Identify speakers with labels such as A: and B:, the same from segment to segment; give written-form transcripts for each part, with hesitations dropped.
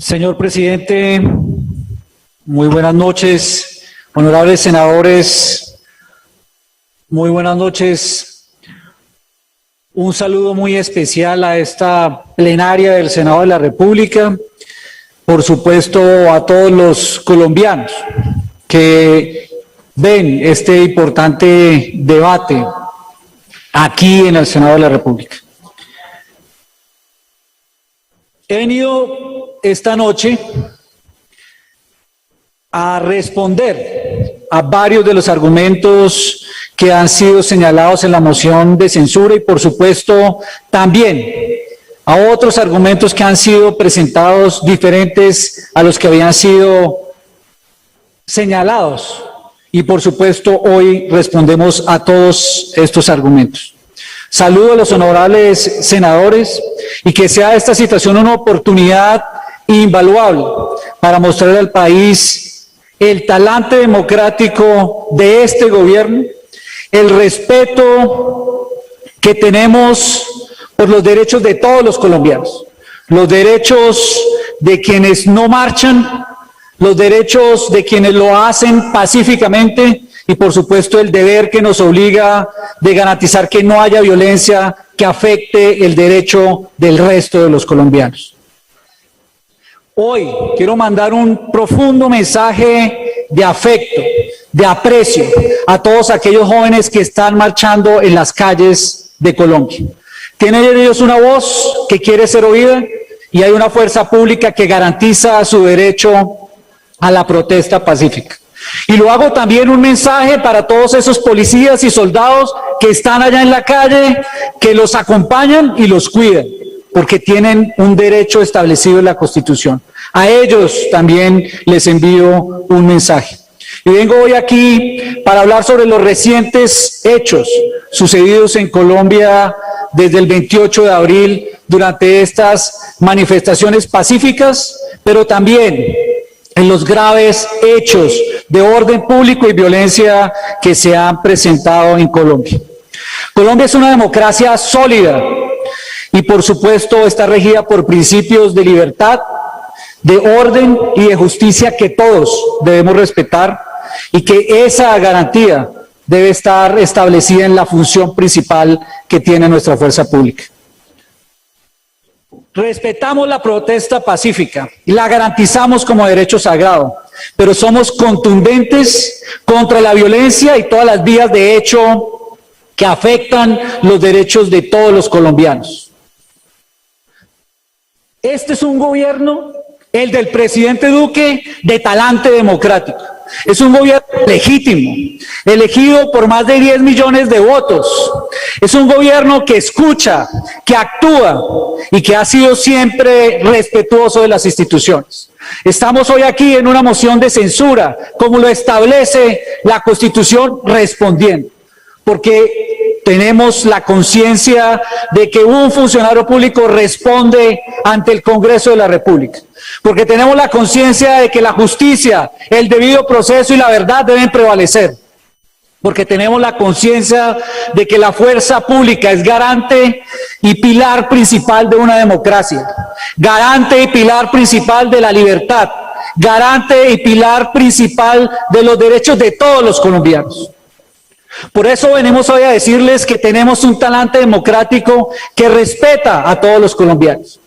A: Señor presidente, muy buenas noches. Honorables senadores, muy buenas noches. Un saludo muy especial a esta plenaria del Senado de la República. Por supuesto, a todos los colombianos que ven este importante debate aquí en el Senado de la República. He venido esta noche a responder a varios de los argumentos que han sido señalados en la moción de censura y, por supuesto, también a otros argumentos que han sido presentados diferentes a los que habían sido señalados. Y, por supuesto, hoy respondemos a todos estos argumentos. Saludo a los honorables senadores y que sea esta situación una oportunidad invaluable para mostrar al país el talante democrático de este gobierno, el respeto que tenemos por los derechos de todos los colombianos, los derechos de quienes no marchan, los derechos de quienes lo hacen pacíficamente y, por supuesto, el deber que nos obliga de garantizar que no haya violencia que afecte el derecho del resto de los colombianos. Hoy quiero mandar un profundo mensaje de afecto, de aprecio a todos aquellos jóvenes que están marchando en las calles de Colombia. Tienen ellos una voz que quiere ser oída y hay una fuerza pública que garantiza su derecho a la protesta pacífica. Y lo hago también un mensaje para todos esos policías y soldados que están allá en la calle, que los acompañan y los cuidan, porque tienen un derecho establecido en la Constitución. A ellos también les envío un mensaje. Y vengo hoy aquí para hablar sobre los recientes hechos sucedidos en Colombia desde el 28 de abril durante estas manifestaciones pacíficas, pero también en los graves hechos de orden público y violencia que se han presentado en Colombia. Colombia es una democracia sólida y, por supuesto, está regida por principios de libertad, de orden y de justicia que todos debemos respetar y que esa garantía debe estar establecida en la función principal que tiene nuestra fuerza pública. Respetamos la protesta pacífica y la garantizamos como derecho sagrado, pero somos contundentes contra la violencia y todas las vías de hecho que afectan los derechos de todos los colombianos. Este es un gobierno, el del presidente Duque, de talante democrático. Es un gobierno legítimo, elegido por más de 10 millones de votos. Es un gobierno que escucha, que actúa y que ha sido siempre respetuoso de las instituciones. Estamos hoy aquí en una moción de censura, como lo establece la Constitución, respondiendo, porque tenemos la conciencia de que un funcionario público responde ante el Congreso de la República, porque tenemos la conciencia de que la justicia, el debido proceso y la verdad deben prevalecer, porque tenemos la conciencia de que la fuerza pública es garante y pilar principal de una democracia, garante y pilar principal de la libertad, garante y pilar principal de los derechos de todos los colombianos. Por eso venimos hoy a decirles que tenemos un talante democrático que respeta a todos los colombianos.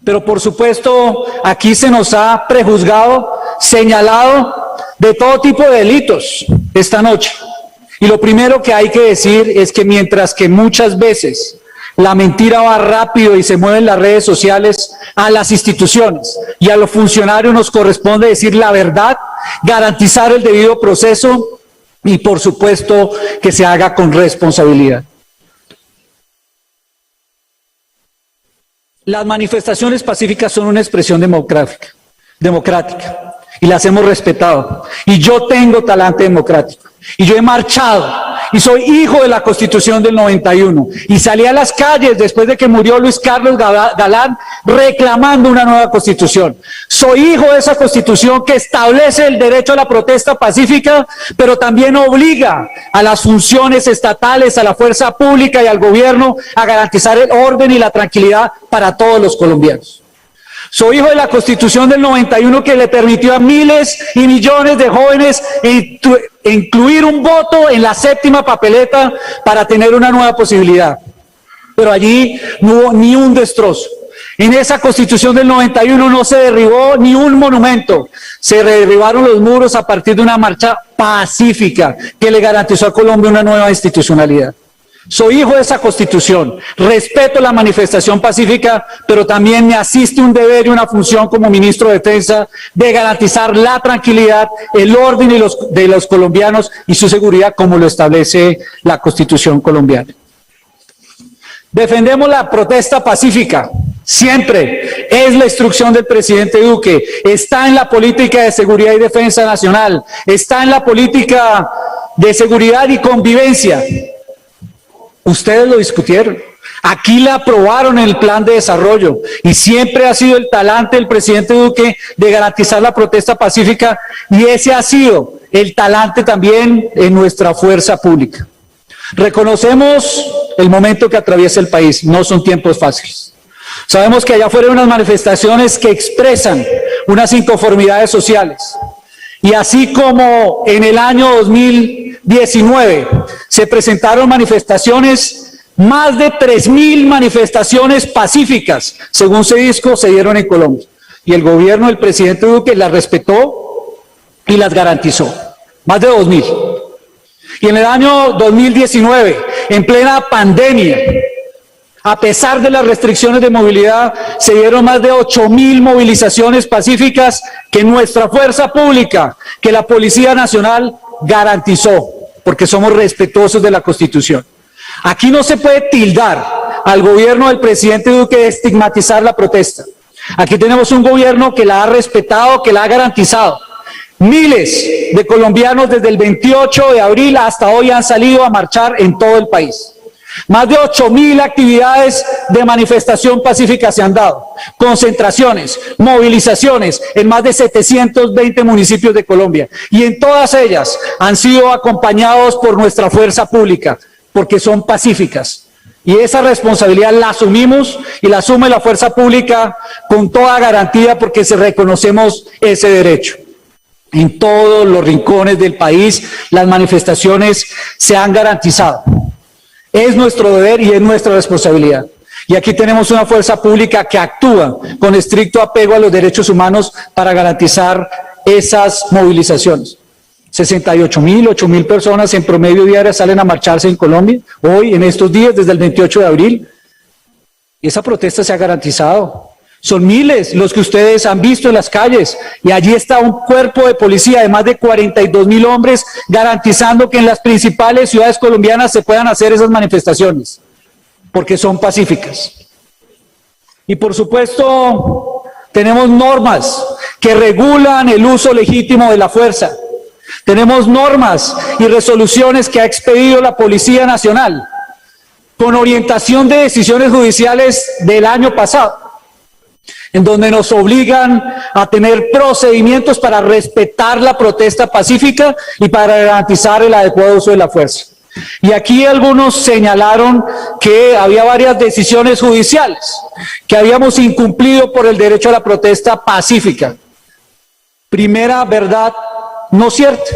A: Pero por supuesto, aquí se nos ha prejuzgado, señalado de todo tipo de delitos esta noche. Y lo primero que hay que decir es que mientras que muchas veces la mentira va rápido y se mueve en las redes sociales, a las instituciones y a los funcionarios nos corresponde decir la verdad, garantizar el debido proceso y, por supuesto, que se haga con responsabilidad. Las manifestaciones pacíficas son una expresión democrática y las hemos respetado. Y yo tengo talante democrático y yo he marchado y soy hijo de la Constitución del 91 y salí a las calles después de que murió Luis Carlos Galán reclamando una nueva Constitución. Soy hijo de esa Constitución que establece el derecho a la protesta pacífica, pero también obliga a las funciones estatales, a la fuerza pública y al gobierno a garantizar el orden y la tranquilidad para todos los colombianos. Soy hijo de la Constitución del 91 que le permitió a miles y millones de jóvenes incluir un voto en la séptima papeleta para tener una nueva posibilidad. Pero allí no hubo ni un destrozo. En esa Constitución del 91 no se derribó ni un monumento. Se derribaron los muros a partir de una marcha pacífica que le garantizó a Colombia una nueva institucionalidad. Soy hijo de esa Constitución, respeto la manifestación pacífica, pero también me asiste un deber y una función como ministro de Defensa de garantizar la tranquilidad, el orden de los colombianos y su seguridad como lo establece la Constitución colombiana. Defendemos la protesta pacífica, siempre. Es la instrucción del presidente Duque, está en la política de seguridad y defensa nacional, está en la política de seguridad y convivencia. Ustedes lo discutieron, aquí la aprobaron en el plan de desarrollo y siempre ha sido el talante del presidente Duque de garantizar la protesta pacífica y ese ha sido el talante también en nuestra fuerza pública. Reconocemos el momento que atraviesa el país, no son tiempos fáciles. Sabemos que allá fueron unas manifestaciones que expresan unas inconformidades sociales. Y así como en el año 2019 se presentaron manifestaciones, más de 3.000 manifestaciones pacíficas, según Cedisco, se dieron en Colombia. Y el gobierno del presidente Duque las respetó y las garantizó. Más de 2.000. Y en el año 2019, en plena pandemia, a pesar de las restricciones de movilidad, se dieron más de 8.000 movilizaciones pacíficas que nuestra fuerza pública, que la Policía Nacional garantizó, porque somos respetuosos de la Constitución. Aquí no se puede tildar al gobierno del presidente Duque de estigmatizar la protesta. Aquí tenemos un gobierno que la ha respetado, que la ha garantizado. Miles de colombianos desde el 28 de abril hasta hoy han salido a marchar en todo el país. Más de 8.000 actividades de manifestación pacífica se han dado, concentraciones, movilizaciones en más de 720 municipios de Colombia y en todas ellas han sido acompañados por nuestra fuerza pública porque son pacíficas. Y esa responsabilidad la asumimos y la asume la fuerza pública con toda garantía porque reconocemos ese derecho. En todos los rincones del país las manifestaciones se han garantizado. Es nuestro deber y es nuestra responsabilidad. Y aquí tenemos una fuerza pública que actúa con estricto apego a los derechos humanos para garantizar esas movilizaciones. 68.000, 8.000 personas en promedio diaria salen a marcharse en Colombia, hoy, en estos días, desde el 28 de abril. Y esa protesta se ha garantizado. Son miles los que ustedes han visto en las calles y allí está un cuerpo de policía de más de 42.000 hombres garantizando que en las principales ciudades colombianas se puedan hacer esas manifestaciones, porque son pacíficas. Y por supuesto, tenemos normas que regulan el uso legítimo de la fuerza. Tenemos normas y resoluciones que ha expedido la Policía Nacional con orientación de decisiones judiciales del año pasado, en donde nos obligan a tener procedimientos para respetar la protesta pacífica y para garantizar el adecuado uso de la fuerza. Y aquí algunos señalaron que había varias decisiones judiciales, que habíamos incumplido por el derecho a la protesta pacífica. Primera verdad, no cierta.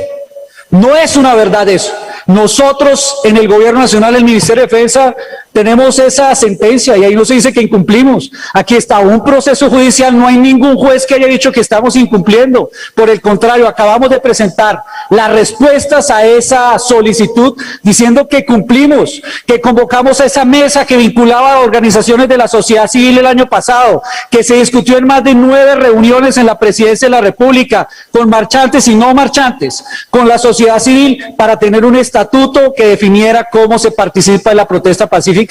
A: No es una verdad eso. Nosotros en el Gobierno Nacional, el Ministerio de Defensa, tenemos esa sentencia y ahí no se dice que incumplimos. Aquí está un proceso judicial, no hay ningún juez que haya dicho que estamos incumpliendo. Por el contrario, acabamos de presentar las respuestas a esa solicitud diciendo que cumplimos, que convocamos a esa mesa que vinculaba a organizaciones de la sociedad civil el año pasado, que se discutió en más de 9 reuniones en la Presidencia de la República, con marchantes y no marchantes, con la sociedad civil para tener un estatuto que definiera cómo se participa en la protesta pacífica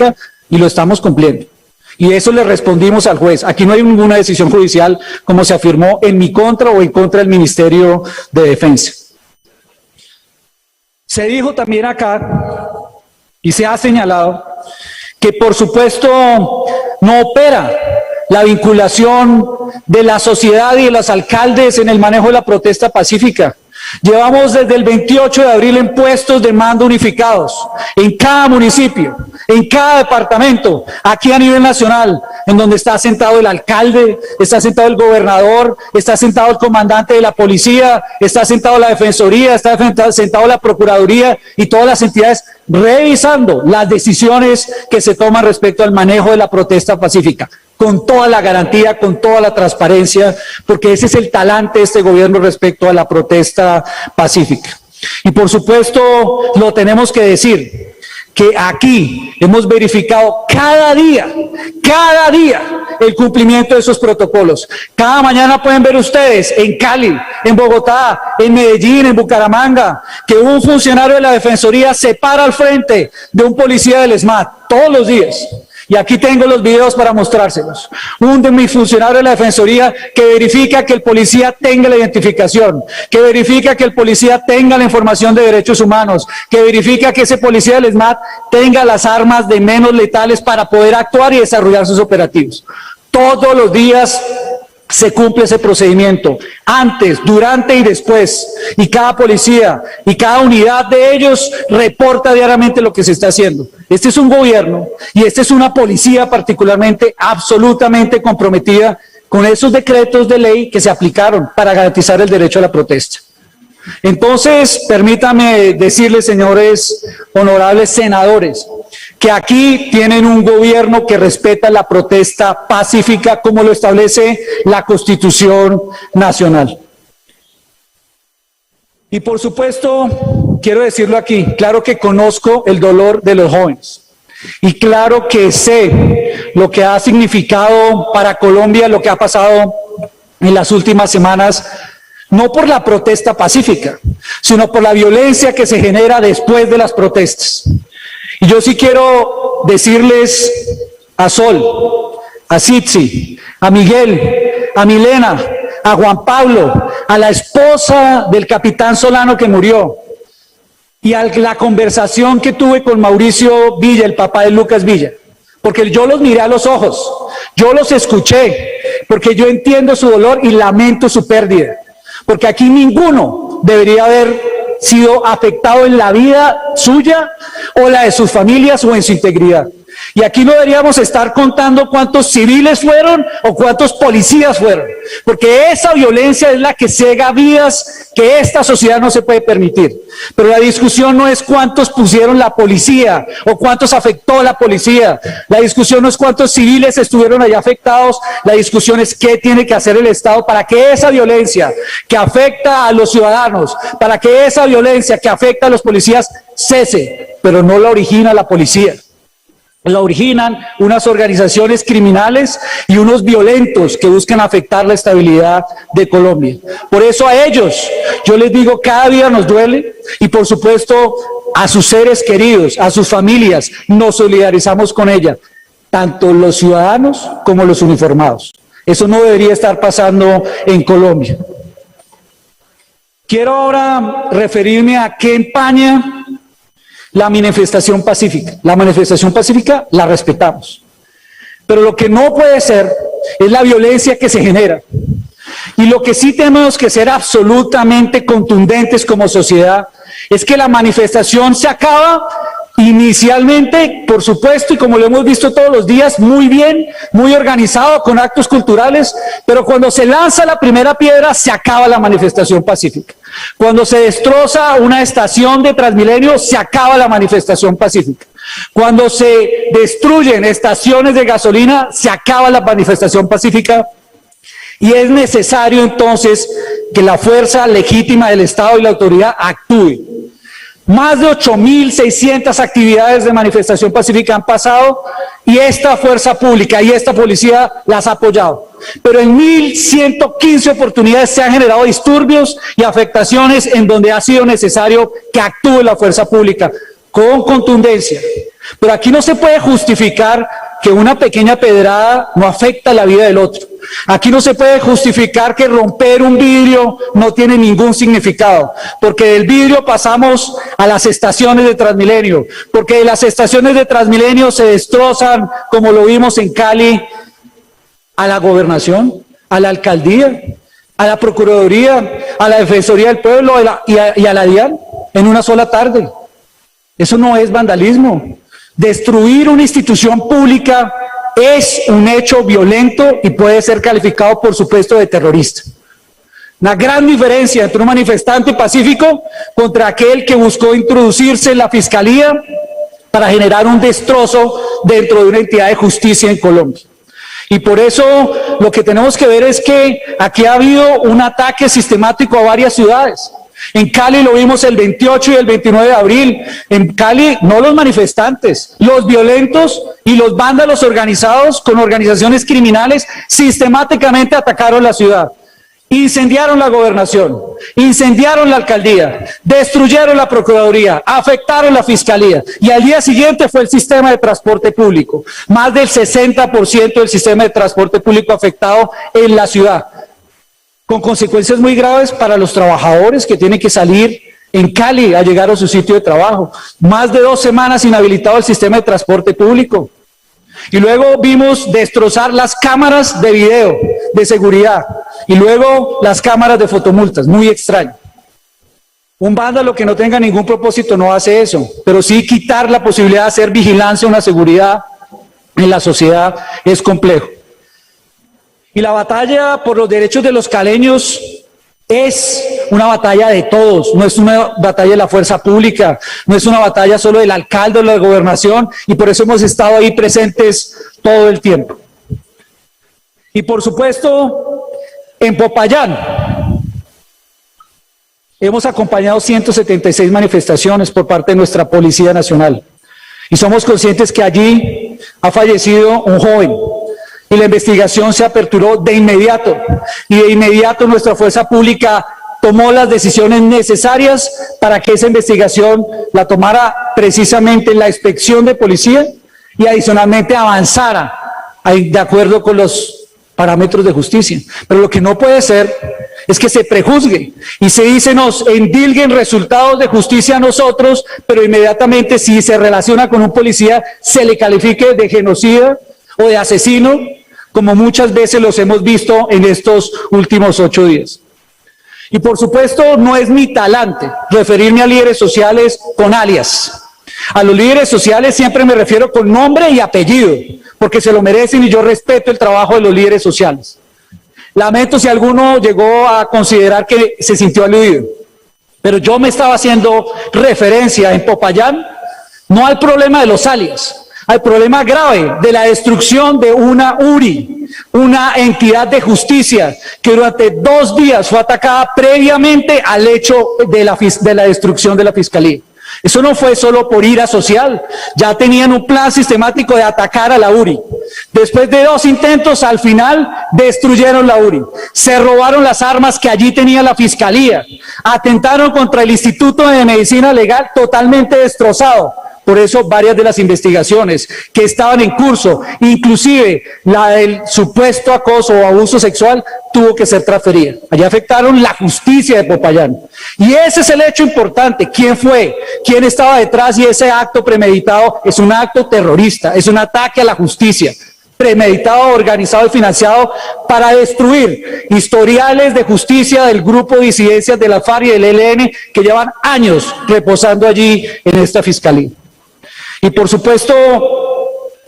A: y lo estamos cumpliendo. Y eso le respondimos al juez. Aquí no hay ninguna decisión judicial como se afirmó en mi contra o en contra del Ministerio de Defensa. Se dijo también acá y se ha señalado que por supuesto no opera la vinculación de la sociedad y de los alcaldes en el manejo de la protesta pacífica. Llevamos desde el 28 de abril en puestos de mando unificados, en cada municipio, en cada departamento, aquí a nivel nacional, en donde está sentado el alcalde, está sentado el gobernador, está sentado el comandante de la policía, está sentado la defensoría, está sentado la procuraduría y todas las entidades revisando las decisiones que se toman respecto al manejo de la protesta pacífica, con toda la garantía, con toda la transparencia, porque ese es el talante de este gobierno respecto a la protesta pacífica. Y por supuesto, lo tenemos que decir, que aquí hemos verificado cada día el cumplimiento de esos protocolos. Cada mañana pueden ver ustedes en Cali, en Bogotá, en Medellín, en Bucaramanga, que un funcionario de la Defensoría se para al frente de un policía del SMAT todos los días. Y aquí tengo los videos para mostrárselos. Un de mis funcionarios de la Defensoría que verifica que el policía tenga la identificación, que verifica que el policía tenga la información de derechos humanos, que verifica que ese policía del SMAT tenga las armas de menos letales para poder actuar y desarrollar sus operativos. Todos los días se cumple ese procedimiento, antes, durante y después, y cada policía y cada unidad de ellos reporta diariamente lo que se está haciendo. Este es un gobierno y esta es una policía particularmente absolutamente comprometida con esos decretos de ley que se aplicaron para garantizar el derecho a la protesta. Entonces, permítame decirles, señores honorables senadores, que aquí tienen un gobierno que respeta la protesta pacífica como lo establece la Constitución Nacional. Y por supuesto, quiero decirlo aquí, claro que conozco el dolor de los jóvenes y claro que sé lo que ha significado para Colombia lo que ha pasado en las últimas semanas, no por la protesta pacífica, sino por la violencia que se genera después de las protestas. Y yo sí quiero decirles a Sol, a Sitsi, a Miguel, a Milena, a Juan Pablo, a la esposa del capitán Solano que murió, y a la conversación que tuve con Mauricio Villa, el papá de Lucas Villa, porque yo los miré a los ojos, yo los escuché, porque yo entiendo su dolor y lamento su pérdida, porque aquí ninguno debería haber sido afectado en la vida suya o la de sus familias o en su integridad. Y aquí no deberíamos estar contando cuántos civiles fueron o cuántos policías fueron, porque esa violencia es la que ciega vidas que esta sociedad no se puede permitir. Pero la discusión no es cuántos pusieron la policía o cuántos afectó la policía. La discusión no es cuántos civiles estuvieron allá afectados. La discusión es qué tiene que hacer el Estado para que esa violencia que afecta a los ciudadanos, para que esa violencia que afecta a los policías cese, pero no la origina la policía. La originan unas organizaciones criminales y unos violentos que buscan afectar la estabilidad de Colombia. Por eso a ellos, yo les digo, cada día nos duele y por supuesto a sus seres queridos, a sus familias, nos solidarizamos con ella, tanto los ciudadanos como los uniformados. Eso no debería estar pasando en Colombia. Quiero ahora referirme a qué empaña la manifestación pacífica. La manifestación pacífica la respetamos. Pero lo que no puede ser es la violencia que se genera. Y lo que sí tenemos que ser absolutamente contundentes como sociedad es que la manifestación se acaba inicialmente, por supuesto, y como lo hemos visto todos los días, muy bien, muy organizado, con actos culturales, pero cuando se lanza la primera piedra, se acaba la manifestación pacífica. Cuando se destroza una estación de Transmilenio, se acaba la manifestación pacífica. Cuando se destruyen estaciones de gasolina, se acaba la manifestación pacífica. Y es necesario entonces que la fuerza legítima del Estado y la autoridad actúe. Más de 8.600 actividades de manifestación pacífica han pasado y esta fuerza pública y esta policía las ha apoyado. Pero en 1.115 oportunidades se han generado disturbios y afectaciones en donde ha sido necesario que actúe la fuerza pública con contundencia. Pero aquí no se puede justificar que una pequeña pedrada no afecta la vida del otro. Aquí no se puede justificar que romper un vidrio no tiene ningún significado, porque del vidrio pasamos a las estaciones de Transmilenio, porque de las estaciones de Transmilenio se destrozan, como lo vimos en Cali, a la gobernación, a la alcaldía, a la Procuraduría, a la Defensoría del Pueblo y a la DIAN en una sola tarde. Eso no es vandalismo. Destruir una institución pública es un hecho violento y puede ser calificado, por supuesto, de terrorista. Una gran diferencia entre un manifestante pacífico contra aquel que buscó introducirse en la fiscalía para generar un destrozo dentro de una entidad de justicia en Colombia. Y por eso lo que tenemos que ver es que aquí ha habido un ataque sistemático a varias ciudades. En Cali lo vimos el 28 y el 29 de abril. En Cali, no los manifestantes, los violentos y los vándalos organizados con organizaciones criminales sistemáticamente atacaron la ciudad. Incendiaron la gobernación, incendiaron la alcaldía, destruyeron la procuraduría, afectaron la fiscalía y al día siguiente fue el sistema de transporte público. Más del 60% del sistema de transporte público afectado en la ciudad, con consecuencias muy graves para los trabajadores que tienen que salir en Cali a llegar a su sitio de trabajo. Más de 2 semanas inhabilitado el sistema de transporte público. Y luego vimos destrozar las cámaras de video de seguridad y luego las cámaras de fotomultas. Muy extraño. Un vándalo que no tenga ningún propósito no hace eso, pero sí quitar la posibilidad de hacer vigilancia, una seguridad en la sociedad es complejo. Y la batalla por los derechos de los caleños es una batalla de todos, no es una batalla de la fuerza pública, no es una batalla solo del alcalde o de la gobernación, y por eso hemos estado ahí presentes todo el tiempo. Y por supuesto, en Popayán hemos acompañado 176 manifestaciones por parte de nuestra Policía Nacional, y somos conscientes que allí ha fallecido un joven, y la investigación se aperturó de inmediato, y de inmediato nuestra fuerza pública tomó las decisiones necesarias para que esa investigación la tomara precisamente la inspección de policía y adicionalmente avanzara de acuerdo con los parámetros de justicia. Pero lo que no puede ser es que se prejuzgue y se dice nos endilguen resultados de justicia a nosotros, pero inmediatamente si se relaciona con un policía se le califique de genocida o de asesino, como muchas veces los hemos visto en estos últimos 8 días. Y por supuesto no es mi talante referirme a líderes sociales con alias. A los líderes sociales siempre me refiero con nombre y apellido, porque se lo merecen y yo respeto el trabajo de los líderes sociales. Lamento si alguno llegó a considerar que se sintió aludido, pero yo me estaba haciendo referencia en Popayán, no al problema de los alias, al problema grave de la destrucción de una URI, una entidad de justicia que durante 2 días fue atacada previamente al hecho de la destrucción de la fiscalía. Eso no fue solo por ira social, ya tenían un plan sistemático de atacar a la URI. Después de 2 intentos, al final destruyeron la URI, se robaron las armas que allí tenía la fiscalía, atentaron contra el Instituto de Medicina Legal totalmente destrozado. Por eso varias de las investigaciones que estaban en curso, inclusive la del supuesto acoso o abuso sexual, tuvo que ser transferida. Allá afectaron la justicia de Popayán. Y ese es el hecho importante. ¿Quién fue? ¿Quién estaba detrás? Y ese acto premeditado es un acto terrorista, es un ataque a la justicia, premeditado, organizado y financiado para destruir historiales de justicia del grupo de disidencias de la FARC y del ELN que llevan años reposando allí en esta fiscalía. Y por supuesto,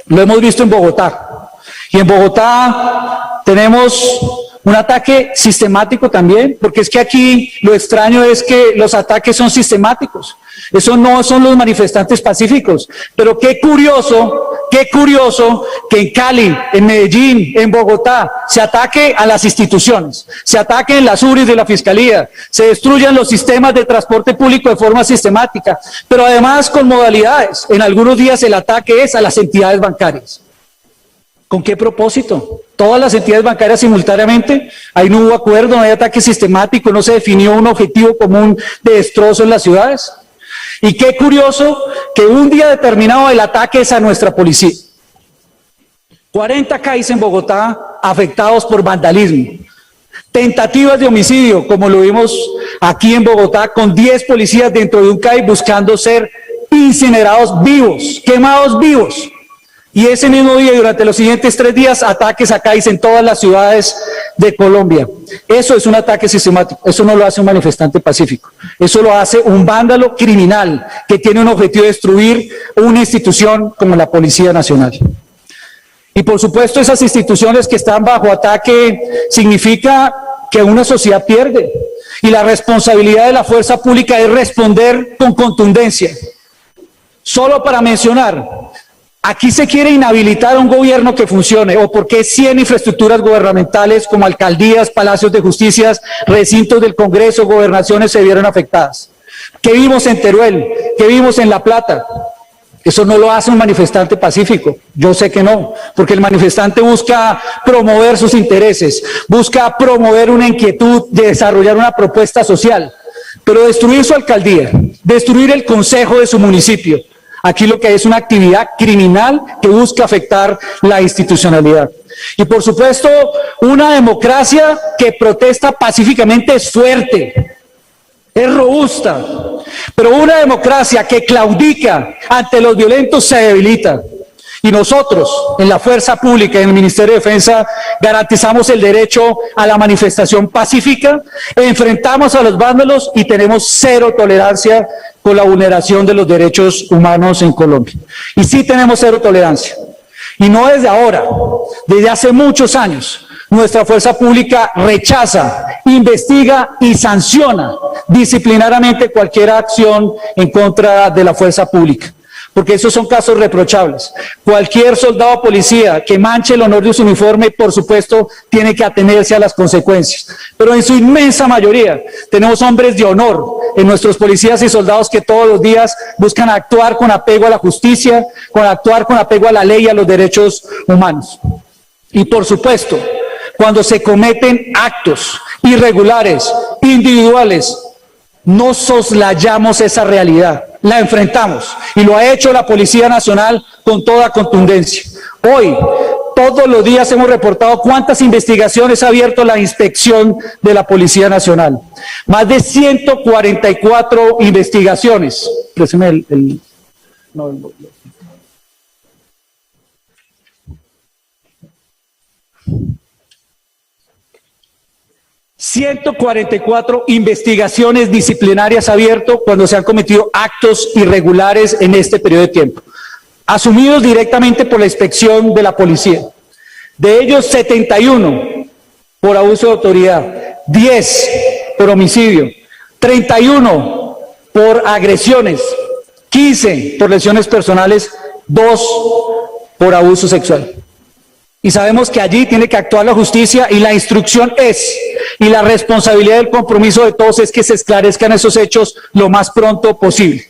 A: lo hemos visto en Bogotá. Y en Bogotá tenemos un ataque sistemático también, porque es que aquí lo extraño es que los ataques son sistemáticos. Eso no son los manifestantes pacíficos. Pero qué curioso que en Cali, en Medellín, en Bogotá, se ataque a las instituciones, se ataquen las URIs de la Fiscalía, se destruyan los sistemas de transporte público de forma sistemática, pero además con modalidades. En algunos días el ataque es a las entidades bancarias. ¿Con qué propósito? Todas las entidades bancarias simultáneamente, ahí no hubo acuerdo, no hay ataque sistemático, no se definió un objetivo común de destrozo en las ciudades. Y qué curioso que un día determinado el ataque es a nuestra policía. 40 CAIs en Bogotá afectados por vandalismo. Tentativas de homicidio, como lo vimos aquí en Bogotá, con 10 policías dentro de un CAI buscando ser incinerados vivos, quemados vivos. Y ese mismo día y durante los siguientes 3 días, ataques a CAIS en todas las ciudades de Colombia. Eso es un ataque sistemático, eso no lo hace un manifestante pacífico, eso lo hace un vándalo criminal que tiene un objetivo de destruir una institución como la Policía Nacional. Y por supuesto esas instituciones que están bajo ataque significa que una sociedad pierde. Y la responsabilidad de la fuerza pública es responder con contundencia. Solo para mencionar, aquí se quiere inhabilitar un gobierno que funcione, o porque 100 infraestructuras gubernamentales como alcaldías, palacios de justicia, recintos del Congreso, gobernaciones se vieron afectadas. ¿Qué vimos en Teruel? ¿Qué vimos en La Plata? Eso no lo hace un manifestante pacífico, yo sé que no, porque el manifestante busca promover sus intereses, busca promover una inquietud de desarrollar una propuesta social, pero destruir su alcaldía, destruir el consejo de su municipio, aquí lo que hay es una actividad criminal que busca afectar la institucionalidad. Y por supuesto, una democracia que protesta pacíficamente es fuerte, es robusta, pero una democracia que claudica ante los violentos se debilita. Y nosotros, en la fuerza pública, en el Ministerio de Defensa, garantizamos el derecho a la manifestación pacífica, enfrentamos a los vándalos y tenemos cero tolerancia con la vulneración de los derechos humanos en Colombia. Y sí tenemos cero tolerancia. Y no desde ahora, desde hace muchos años. Nuestra fuerza pública rechaza, investiga y sanciona disciplinariamente cualquier acción en contra de la fuerza pública, porque esos son casos reprochables. Cualquier soldado o policía que manche el honor de su uniforme, por supuesto, tiene que atenerse a las consecuencias. Pero en su inmensa mayoría tenemos hombres de honor en nuestros policías y soldados que todos los días buscan actuar con apego a la justicia, actuar con apego a la ley y a los derechos humanos. Y por supuesto, cuando se cometen actos irregulares, individuales, no soslayamos esa realidad, la enfrentamos y lo ha hecho la Policía Nacional con toda contundencia. Hoy, todos los días hemos reportado cuántas investigaciones ha abierto la inspección de la Policía Nacional. Más de 144 investigaciones. Préstame no, 144 investigaciones disciplinarias abiertas cuando se han cometido actos irregulares en este periodo de tiempo, asumidos directamente por la inspección de la policía. De ellos, 71 por abuso de autoridad, 10 por homicidio, 31 por agresiones, 15 por lesiones personales, 2 por abuso sexual. Y sabemos que allí tiene que actuar la justicia y la instrucción es, y la responsabilidad del compromiso de todos es que se esclarezcan esos hechos lo más pronto posible.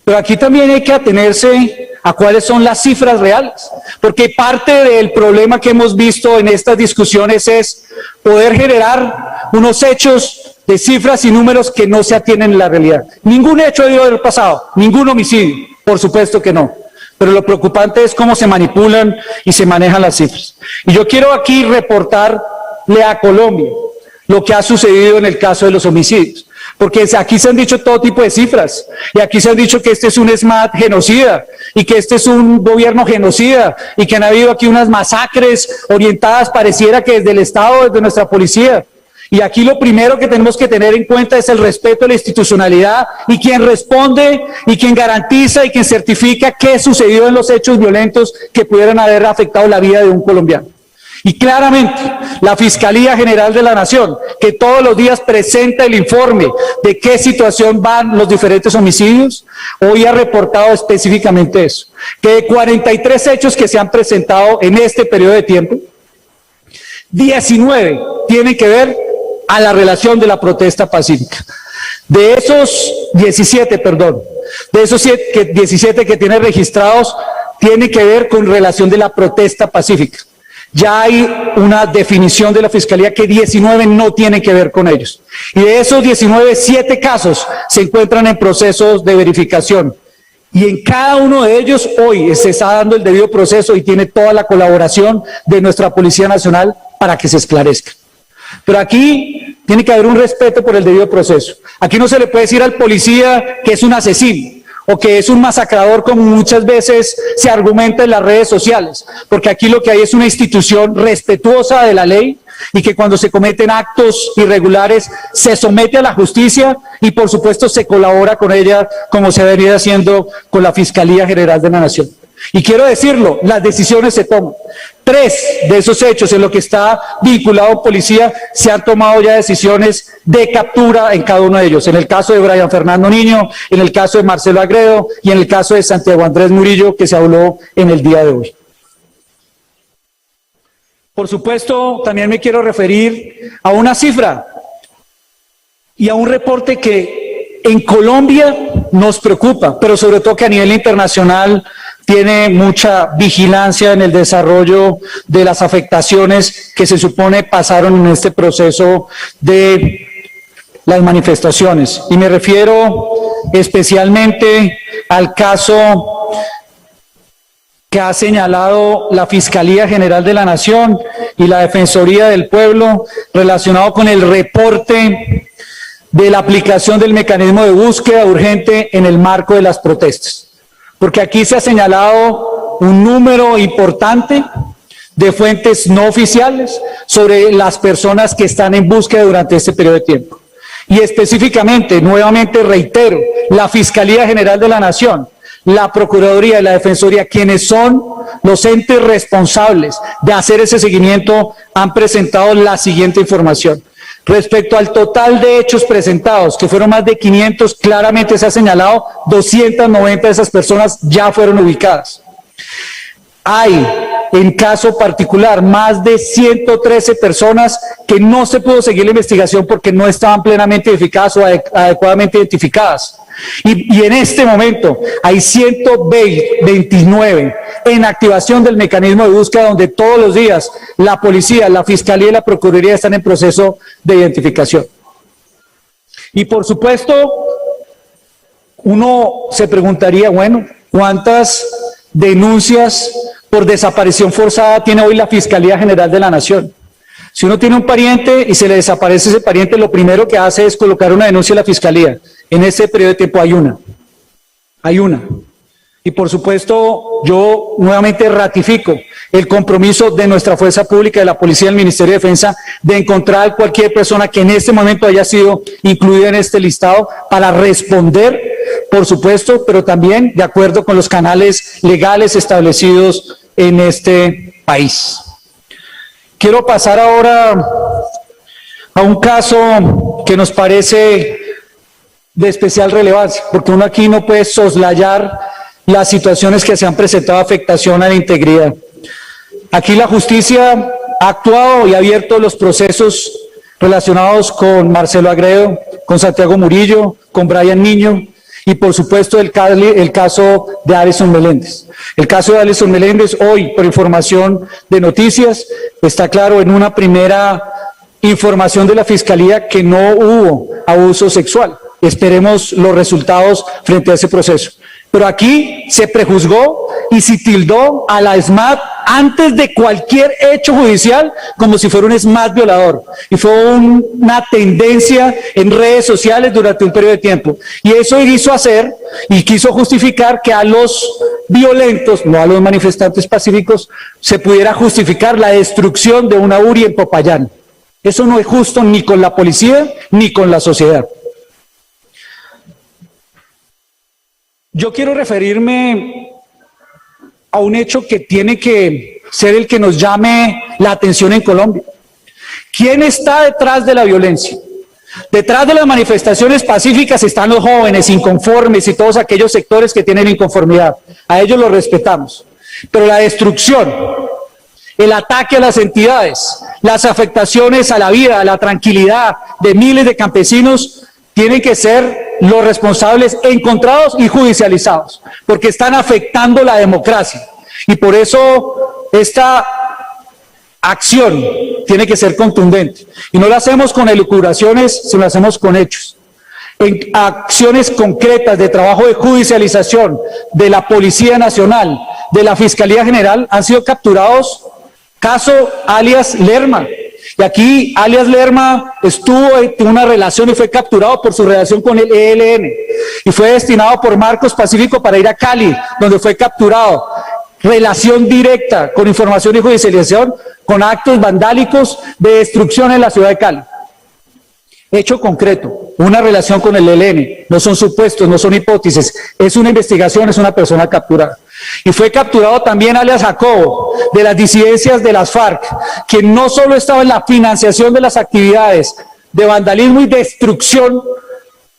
A: Pero aquí también hay que atenerse a cuáles son las cifras reales, porque parte del problema que hemos visto en estas discusiones es poder generar unos hechos de cifras y números que no se atienen en la realidad. Ningún hecho debió haber pasado, ningún homicidio, por supuesto que no. Pero lo preocupante es cómo se manipulan y se manejan las cifras. Y yo quiero aquí reportarle a Colombia lo que ha sucedido en el caso de los homicidios. Porque aquí se han dicho todo tipo de cifras. Y aquí se han dicho que este es un SMAT genocida y que este es un gobierno genocida y que han habido aquí unas masacres orientadas, pareciera que desde el Estado, desde nuestra policía. Y aquí lo primero que tenemos que tener en cuenta es el respeto a la institucionalidad y quien responde y quien garantiza y quien certifica qué sucedió en los hechos violentos que pudieran haber afectado la vida de un colombiano. Y claramente la Fiscalía General de la Nación, que todos los días presenta el informe de qué situación van los diferentes homicidios, hoy ha reportado específicamente eso, que de 43 hechos que se han presentado en este periodo de tiempo, 19 tienen que ver a la relación de la protesta pacífica. De esos 17 que tiene registrados, tiene que ver con relación de la protesta pacífica. Ya hay una definición de la Fiscalía que 19 no tienen que ver con ellos. Y de esos 19, 7 casos se encuentran en procesos de verificación. Y en cada uno de ellos hoy se está dando el debido proceso y tiene toda la colaboración de nuestra Policía Nacional para que se esclarezca. Pero aquí tiene que haber un respeto por el debido proceso. Aquí no se le puede decir al policía que es un asesino o que es un masacrador, como muchas veces se argumenta en las redes sociales, porque aquí lo que hay es una institución respetuosa de la ley y que cuando se cometen actos irregulares se somete a la justicia y por supuesto se colabora con ella, como se ha venido haciendo con la Fiscalía General de la Nación. Y quiero decirlo, las decisiones se toman. 3 de esos hechos en lo que está vinculado policía se han tomado ya decisiones de captura en cada uno de ellos. En el caso de Brian Fernando Niño, en el caso de Marcelo Agredo y en el caso de Santiago Andrés Murillo, que se habló en el día de hoy. Por supuesto, también me quiero referir a una cifra y a un reporte que en Colombia nos preocupa, pero sobre todo que a nivel internacional tiene mucha vigilancia en el desarrollo de las afectaciones que se supone pasaron en este proceso de las manifestaciones. Y me refiero especialmente al caso que ha señalado la Fiscalía General de la Nación y la Defensoría del Pueblo relacionado con el reporte de la aplicación del mecanismo de búsqueda urgente en el marco de las protestas. Porque aquí se ha señalado un número importante de fuentes no oficiales sobre las personas que están en búsqueda durante este periodo de tiempo. Y específicamente, nuevamente reitero, la Fiscalía General de la Nación, la Procuraduría y la Defensoría, quienes son los entes responsables de hacer ese seguimiento, han presentado la siguiente información. Respecto al total de hechos presentados, que fueron más de 500, claramente se ha señalado 290 de esas personas ya fueron ubicadas. Hay, en caso particular, más de 113 personas que no se pudo seguir la investigación porque no estaban plenamente identificadas o adecuadamente identificadas. Y en este momento hay 129 en activación del mecanismo de búsqueda, donde todos los días la policía, la fiscalía y la procuraduría están en proceso de identificación. Y por supuesto, uno se preguntaría, bueno, ¿cuántas denuncias por desaparición forzada tiene hoy la Fiscalía General de la Nación? Si uno tiene un pariente y se le desaparece ese pariente, lo primero que hace es colocar una denuncia a la Fiscalía. En ese periodo de tiempo hay una. Y por supuesto, yo nuevamente ratifico el compromiso de nuestra fuerza pública, de la policía y del Ministerio de Defensa, de encontrar cualquier persona que en este momento haya sido incluida en este listado para responder, por supuesto, pero también de acuerdo con los canales legales establecidos en este país. Quiero pasar ahora a un caso que nos parece de especial relevancia, porque uno aquí no puede soslayar las situaciones que se han presentado afectación a la integridad. Aquí la justicia ha actuado y ha abierto los procesos relacionados con Marcelo Agredo, con Santiago Murillo, con Brian Niño y por supuesto el caso de Alison Meléndez. El caso de Alison Meléndez hoy, por información de noticias, está claro en una primera información de la Fiscalía que no hubo abuso sexual. Esperemos los resultados frente a ese proceso. Pero aquí se prejuzgó y se tildó a la SMAT antes de cualquier hecho judicial como si fuera un SMAT violador. Y fue una tendencia en redes sociales durante un periodo de tiempo. Y eso quiso hacer y quiso justificar que a los violentos, no a los manifestantes pacíficos, se pudiera justificar la destrucción de una URI en Popayán. Eso no es justo ni con la policía ni con la sociedad. Yo quiero referirme a un hecho que tiene que ser el que nos llame la atención en Colombia. ¿Quién está detrás de la violencia? Detrás de las manifestaciones pacíficas están los jóvenes inconformes y todos aquellos sectores que tienen inconformidad. A ellos los respetamos. Pero la destrucción, el ataque a las entidades, las afectaciones a la vida, a la tranquilidad de miles de campesinos, tienen que ser los responsables encontrados y judicializados, porque están afectando la democracia. Y por eso esta acción tiene que ser contundente. Y no la hacemos con elucubraciones, sino la hacemos con hechos. En acciones concretas de trabajo de judicialización de la Policía Nacional, de la Fiscalía General, han sido capturados caso alias Lerma. Y aquí alias Lerma tuvo una relación y fue capturado por su relación con el ELN. Y fue destinado por Marcos Pacífico para ir a Cali, donde fue capturado. Relación directa con información y judicialización con actos vandálicos de destrucción en la ciudad de Cali. Hecho concreto, una relación con el ELN, no son supuestos, no son hipótesis, es una investigación, es una persona capturada. Y fue capturado también alias Jacobo, de las disidencias de las FARC, quien no solo estaba en la financiación de las actividades de vandalismo y destrucción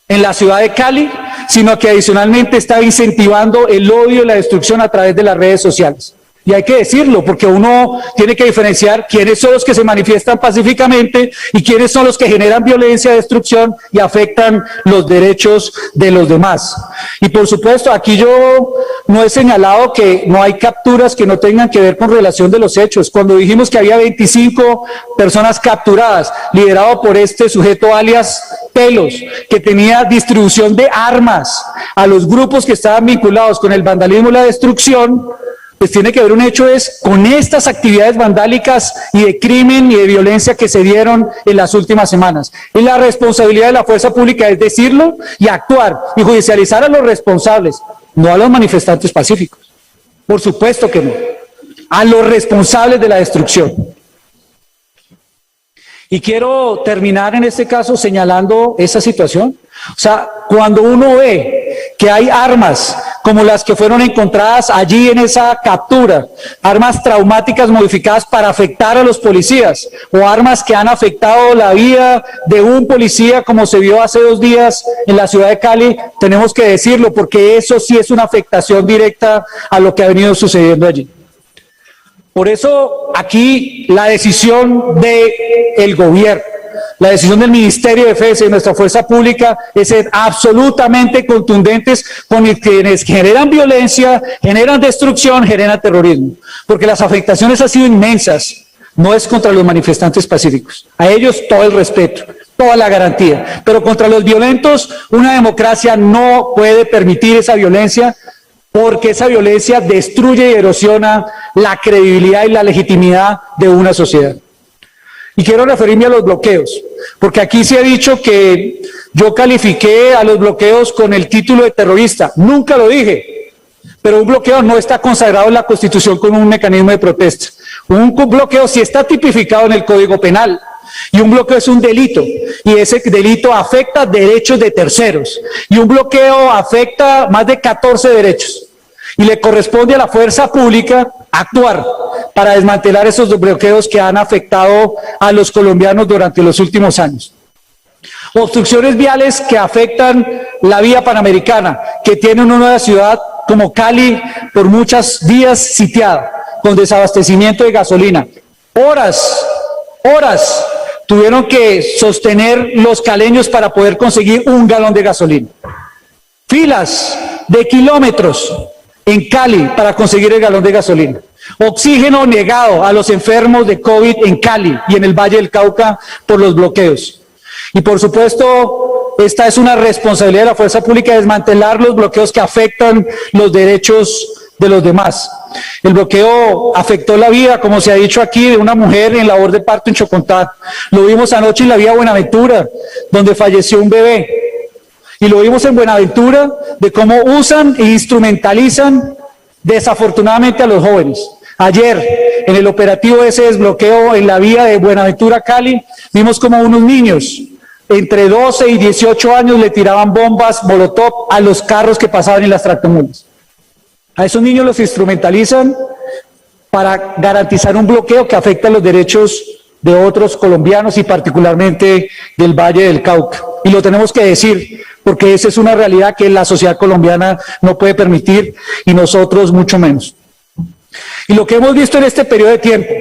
A: en la ciudad de Cali, sino que adicionalmente estaba incentivando el odio y la destrucción a través de las redes sociales. Y hay que decirlo, porque uno tiene que diferenciar quiénes son los que se manifiestan pacíficamente y quiénes son los que generan violencia, destrucción y afectan los derechos de los demás. Y por supuesto, aquí yo no he señalado que no hay capturas que no tengan que ver con relación de los hechos. Cuando dijimos que había 25 personas capturadas, liderado por este sujeto alias Pelos, que tenía distribución de armas a los grupos que estaban vinculados con el vandalismo y la destrucción, pues tiene que haber un hecho con estas actividades vandálicas y de crimen y de violencia que se dieron en las últimas semanas. Y la responsabilidad de la fuerza pública es decirlo y actuar y judicializar a los responsables, no a los manifestantes pacíficos. Por supuesto que no. A los responsables de la destrucción. Y quiero terminar en este caso señalando esa situación. O sea, cuando uno ve que hay armas como las que fueron encontradas allí en esa captura, armas traumáticas modificadas para afectar a los policías, o armas que han afectado la vida de un policía como se vio hace 2 días en la ciudad de Cali, tenemos que decirlo porque eso sí es una afectación directa a lo que ha venido sucediendo allí. Por eso aquí la decisión del gobierno, la decisión del Ministerio de Defensa y de nuestra fuerza pública es ser absolutamente contundentes con quienes generan violencia, generan destrucción, generan terrorismo, porque las afectaciones han sido inmensas, no es contra los manifestantes pacíficos, a ellos todo el respeto, toda la garantía, pero contra los violentos una democracia no puede permitir esa violencia, porque esa violencia destruye y erosiona la credibilidad y la legitimidad de una sociedad. Y quiero referirme a los bloqueos, porque aquí se ha dicho que yo califiqué a los bloqueos con el título de terrorista. Nunca lo dije, pero un bloqueo no está consagrado en la Constitución como un mecanismo de protesta. Un bloqueo sí está tipificado en el Código Penal, y un bloqueo es un delito, y ese delito afecta derechos de terceros, y un bloqueo afecta más de 14 derechos. Y le corresponde a la fuerza pública actuar para desmantelar esos bloqueos que han afectado a los colombianos durante los últimos años. Obstrucciones viales que afectan la vía panamericana, que tiene una nueva ciudad como Cali por muchos días sitiada, con desabastecimiento de gasolina. Horas tuvieron que sostener los caleños para poder conseguir un galón de gasolina. Filas de kilómetros en Cali para conseguir el galón de gasolina. Oxígeno negado a los enfermos de COVID en Cali y en el Valle del Cauca por los bloqueos. Y por supuesto, esta es una responsabilidad de la fuerza pública, desmantelar los bloqueos que afectan los derechos de los demás. El bloqueo afectó la vida, como se ha dicho aquí, de una mujer en labor de parto en Chocontá. Lo vimos anoche en la vía Buenaventura, donde falleció un bebé. Y lo vimos en Buenaventura, de cómo usan e instrumentalizan desafortunadamente a los jóvenes. Ayer, en el operativo de ese desbloqueo en la vía de Buenaventura, Cali, vimos como unos niños entre 12 y 18 años le tiraban bombas molotov a los carros que pasaban en las tractomulas. A esos niños los instrumentalizan para garantizar un bloqueo que afecta los derechos de otros colombianos y particularmente del Valle del Cauca. Y lo tenemos que decir, porque esa es una realidad que la sociedad colombiana no puede permitir y nosotros mucho menos. Y lo que hemos visto en este periodo de tiempo,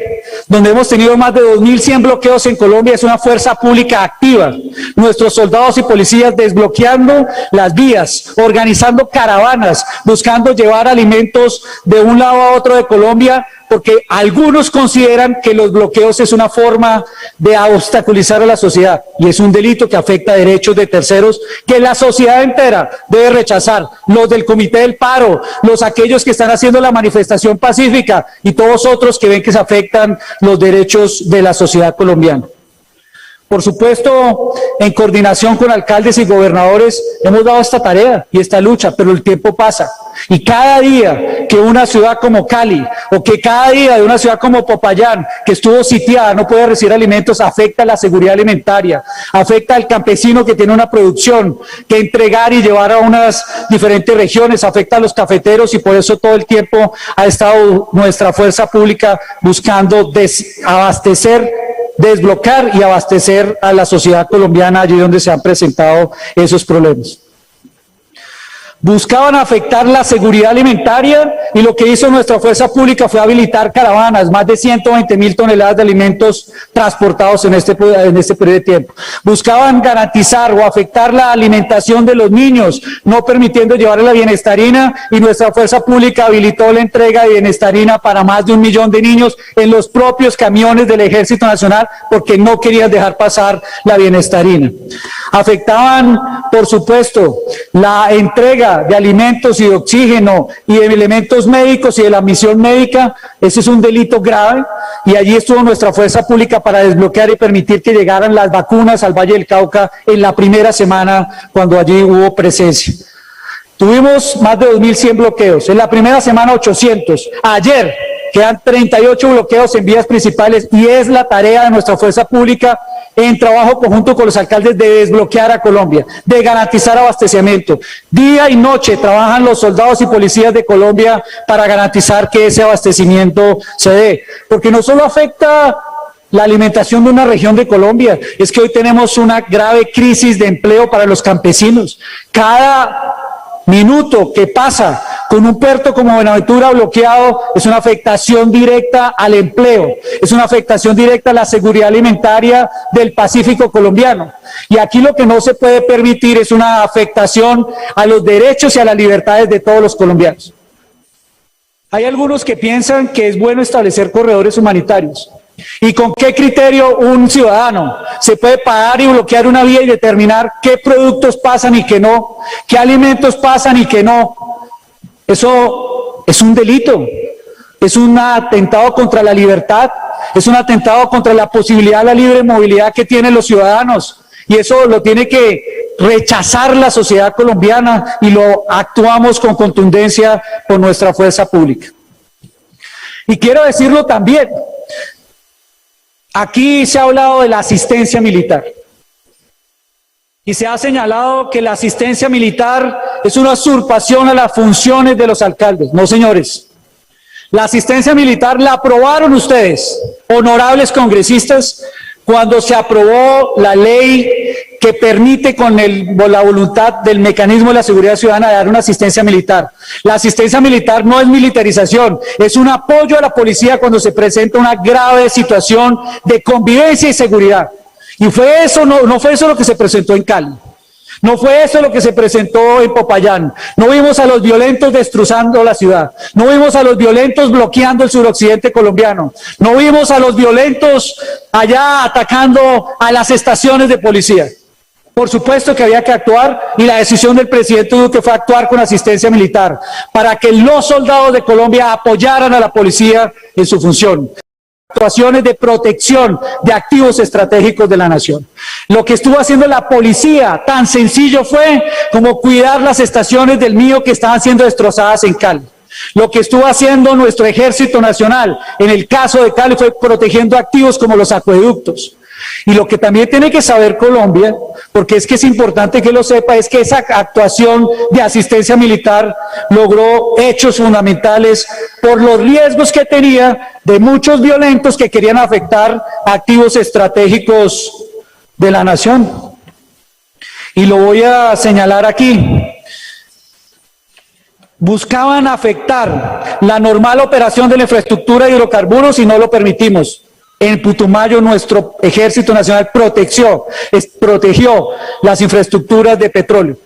A: donde hemos tenido más de 2.100 bloqueos en Colombia, es una fuerza pública activa. Nuestros soldados y policías desbloqueando las vías, organizando caravanas, buscando llevar alimentos de un lado a otro de Colombia porque algunos consideran que los bloqueos es una forma de obstaculizar a la sociedad y es un delito que afecta derechos de terceros que la sociedad entera debe rechazar, los del Comité del Paro, aquellos que están haciendo la manifestación pacífica y todos otros que ven que se afectan los derechos de la sociedad colombiana. Por supuesto, en coordinación con alcaldes y gobernadores hemos dado esta tarea y esta lucha, pero el tiempo pasa. Y cada día que una ciudad como Cali o que cada día de una ciudad como Popayán, que estuvo sitiada, no puede recibir alimentos, afecta a la seguridad alimentaria, afecta al campesino que tiene una producción que entregar y llevar a unas diferentes regiones, afecta a los cafeteros y por eso todo el tiempo ha estado nuestra fuerza pública buscando abastecer, desbloquear y abastecer a la sociedad colombiana allí donde se han presentado esos problemas. Buscaban afectar la seguridad alimentaria y lo que hizo nuestra fuerza pública fue habilitar caravanas, más de 120.000 toneladas de alimentos transportados en este periodo de tiempo. Buscaban garantizar o afectar la alimentación de los niños, no permitiendo llevar la bienestarina y nuestra fuerza pública habilitó la entrega de bienestarina para más de 1 millón de niños en los propios camiones del Ejército Nacional porque no querían dejar pasar la bienestarina. Afectaban, por supuesto, la entrega de alimentos y de oxígeno y de elementos médicos y de la misión médica. Ese es un delito grave y allí estuvo nuestra fuerza pública para desbloquear y permitir que llegaran las vacunas al Valle del Cauca en la primera semana cuando allí hubo presencia. Tuvimos más de 2.100 bloqueos, en la primera semana 800, ayer quedan 38 bloqueos en vías principales y es la tarea de nuestra fuerza pública en trabajo conjunto con los alcaldes de desbloquear a Colombia, de garantizar abastecimiento. Día y noche trabajan los soldados y policías de Colombia para garantizar que ese abastecimiento se dé, porque no solo afecta la alimentación de una región de Colombia, es que hoy tenemos una grave crisis de empleo para los campesinos. Cada minuto que pasa con un puerto como Buenaventura bloqueado es una afectación directa al empleo, es una afectación directa a la seguridad alimentaria del Pacífico colombiano. Y aquí lo que no se puede permitir es una afectación a los derechos y a las libertades de todos los colombianos. Hay algunos que piensan que es bueno establecer corredores humanitarios. ¿Y con qué criterio un ciudadano se puede parar y bloquear una vía y determinar qué productos pasan y qué no, qué alimentos pasan y qué no? Eso es un delito, es un atentado contra la libertad, es un atentado contra la posibilidad de la libre movilidad que tienen los ciudadanos y eso lo tiene que rechazar la sociedad colombiana y lo actuamos con contundencia por nuestra fuerza pública. Y quiero decirlo también, aquí se ha hablado de la asistencia militar y se ha señalado que la asistencia militar es una usurpación a las funciones de los alcaldes. No, señores, la asistencia militar la aprobaron ustedes, honorables congresistas, cuando se aprobó la ley que permite con la voluntad del mecanismo de la seguridad ciudadana dar una asistencia militar. La asistencia militar no es militarización, es un apoyo a la policía cuando se presenta una grave situación de convivencia y seguridad. Y fue eso, no fue eso lo que se presentó en Cali. No fue eso lo que se presentó en Popayán. No vimos a los violentos destrozando la ciudad. No vimos a los violentos bloqueando el suroccidente colombiano. No vimos a los violentos allá atacando a las estaciones de policía. Por supuesto que había que actuar y la decisión del presidente Duque fue actuar con asistencia militar para que los soldados de Colombia apoyaran a la policía en su función. Actuaciones de protección de activos estratégicos de la nación. Lo que estuvo haciendo la policía tan sencillo fue como cuidar las estaciones del Mío que estaban siendo destrozadas en Cali. Lo que estuvo haciendo nuestro Ejército Nacional en el caso de Cali fue protegiendo activos como los acueductos. Y lo que también tiene que saber Colombia, porque es que es importante que lo sepa, es que esa actuación de asistencia militar logró hechos fundamentales por los riesgos que tenía de muchos violentos que querían afectar activos estratégicos de la nación. Y lo voy a señalar aquí. Buscaban afectar la normal operación de la infraestructura de hidrocarburos y no lo permitimos. En Putumayo nuestro Ejército Nacional protegió las infraestructuras de petróleo.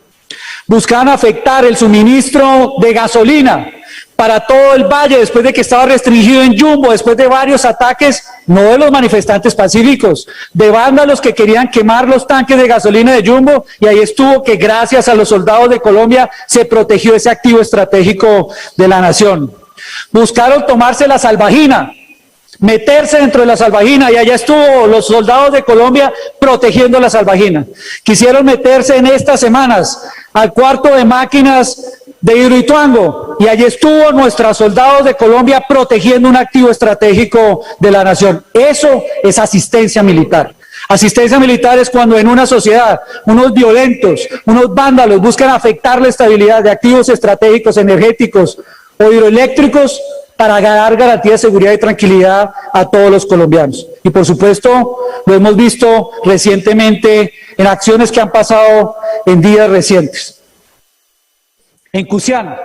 A: Buscaban afectar el suministro de gasolina para todo el valle, después de que estaba restringido en Yumbo, después de varios ataques, no de los manifestantes pacíficos, de vándalos que querían quemar los tanques de gasolina de Yumbo, y ahí estuvo que gracias a los soldados de Colombia se protegió ese activo estratégico de la nación. Buscaron tomarse la Salvajina, meterse dentro de la Salvajina, y allá estuvo los soldados de Colombia protegiendo la Salvajina. Quisieron meterse en estas semanas al cuarto de máquinas de Hidroituango, y allí estuvo nuestros soldados de Colombia protegiendo un activo estratégico de la nación. Eso es asistencia militar. Asistencia militar es cuando en una sociedad unos violentos, unos vándalos buscan afectar la estabilidad de activos estratégicos, energéticos o hidroeléctricos para dar garantía de seguridad y tranquilidad a todos los colombianos. Y por supuesto, lo hemos visto recientemente en acciones que han pasado en días recientes. En Cusiana,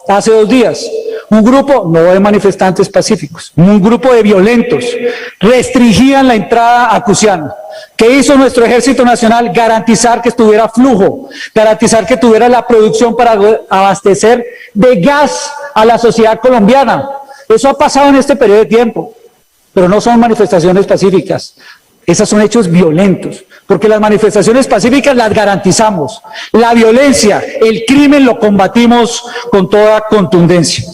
A: hace 2 días, un grupo, no de manifestantes pacíficos, un grupo de violentos restringían la entrada a Cusiana. ¿Qué hizo nuestro Ejército Nacional? Garantizar que estuviera flujo, garantizar que tuviera la producción para abastecer de gas a la sociedad colombiana. Eso ha pasado en este periodo de tiempo, pero no son manifestaciones pacíficas. Esos son hechos violentos, porque las manifestaciones pacíficas las garantizamos. La violencia, el crimen lo combatimos con toda contundencia.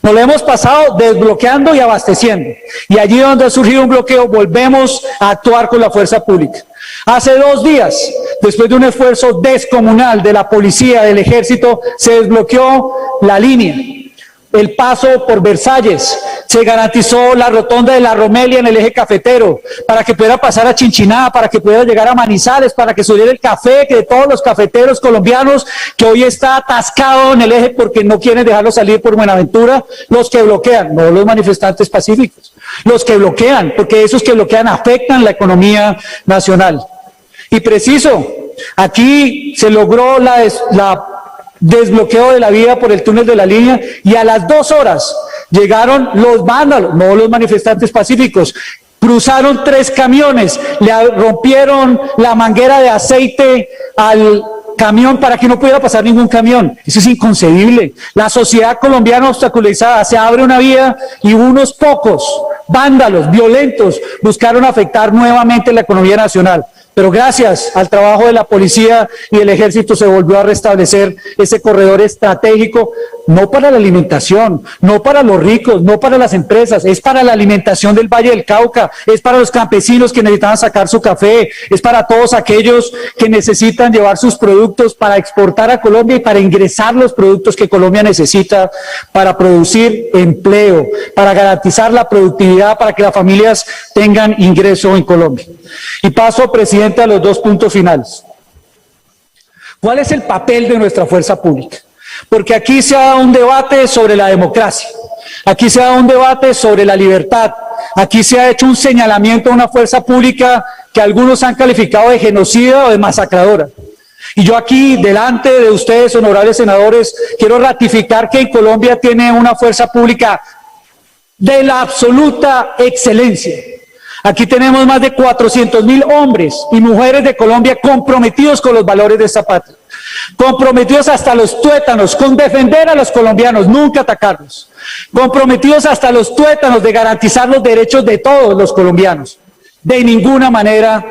A: Nos lo hemos pasado desbloqueando y abasteciendo. Y allí donde ha surgido un bloqueo, volvemos a actuar con la fuerza pública. Hace 2 días, después de un esfuerzo descomunal de la policía, del ejército, se desbloqueó la línea. El paso por Versalles, se garantizó la rotonda de la Romelia en el eje cafetero, para que pudiera pasar a Chinchiná, para que pudiera llegar a Manizales, para que subiera el café que de todos los cafeteros colombianos que hoy está atascado en el eje porque no quieren dejarlo salir por Buenaventura, los que bloquean, no los manifestantes pacíficos, los que bloquean, porque esos que bloquean afectan la economía nacional. Y preciso, aquí se logró la desbloqueo de la vía por el túnel de la línea, y a las 2 horas llegaron los vándalos, no los manifestantes pacíficos, cruzaron 3 camiones, le rompieron la manguera de aceite al camión para que no pudiera pasar ningún camión. Eso es inconcebible. La sociedad colombiana obstaculizada, se abre una vía y unos pocos vándalos violentos buscaron afectar nuevamente la economía nacional. Pero gracias al trabajo de la policía y del ejército se volvió a restablecer ese corredor estratégico, no para la alimentación, no para los ricos, no para las empresas, es para la alimentación del Valle del Cauca, es para los campesinos que necesitaban sacar su café, es para todos aquellos que necesitan llevar sus productos para exportar a Colombia y para ingresar los productos que Colombia necesita para producir empleo, para garantizar la productividad, para que las familias tengan ingreso en Colombia. Y paso, presidente, a los 2 puntos finales. ¿Cuál es el papel de nuestra fuerza pública? Porque aquí se ha dado un debate sobre la democracia, aquí se ha dado un debate sobre la libertad, aquí se ha hecho un señalamiento a una fuerza pública que algunos han calificado de genocida o de masacradora. Y yo aquí, delante de ustedes, honorables senadores, quiero ratificar que en Colombia tiene una fuerza pública de la absoluta excelencia. Aquí tenemos más de 400.000 hombres y mujeres de Colombia comprometidos con los valores de esta patria, comprometidos hasta los tuétanos con defender a los colombianos, nunca atacarlos, comprometidos hasta los tuétanos de garantizar los derechos de todos los colombianos. De ninguna manera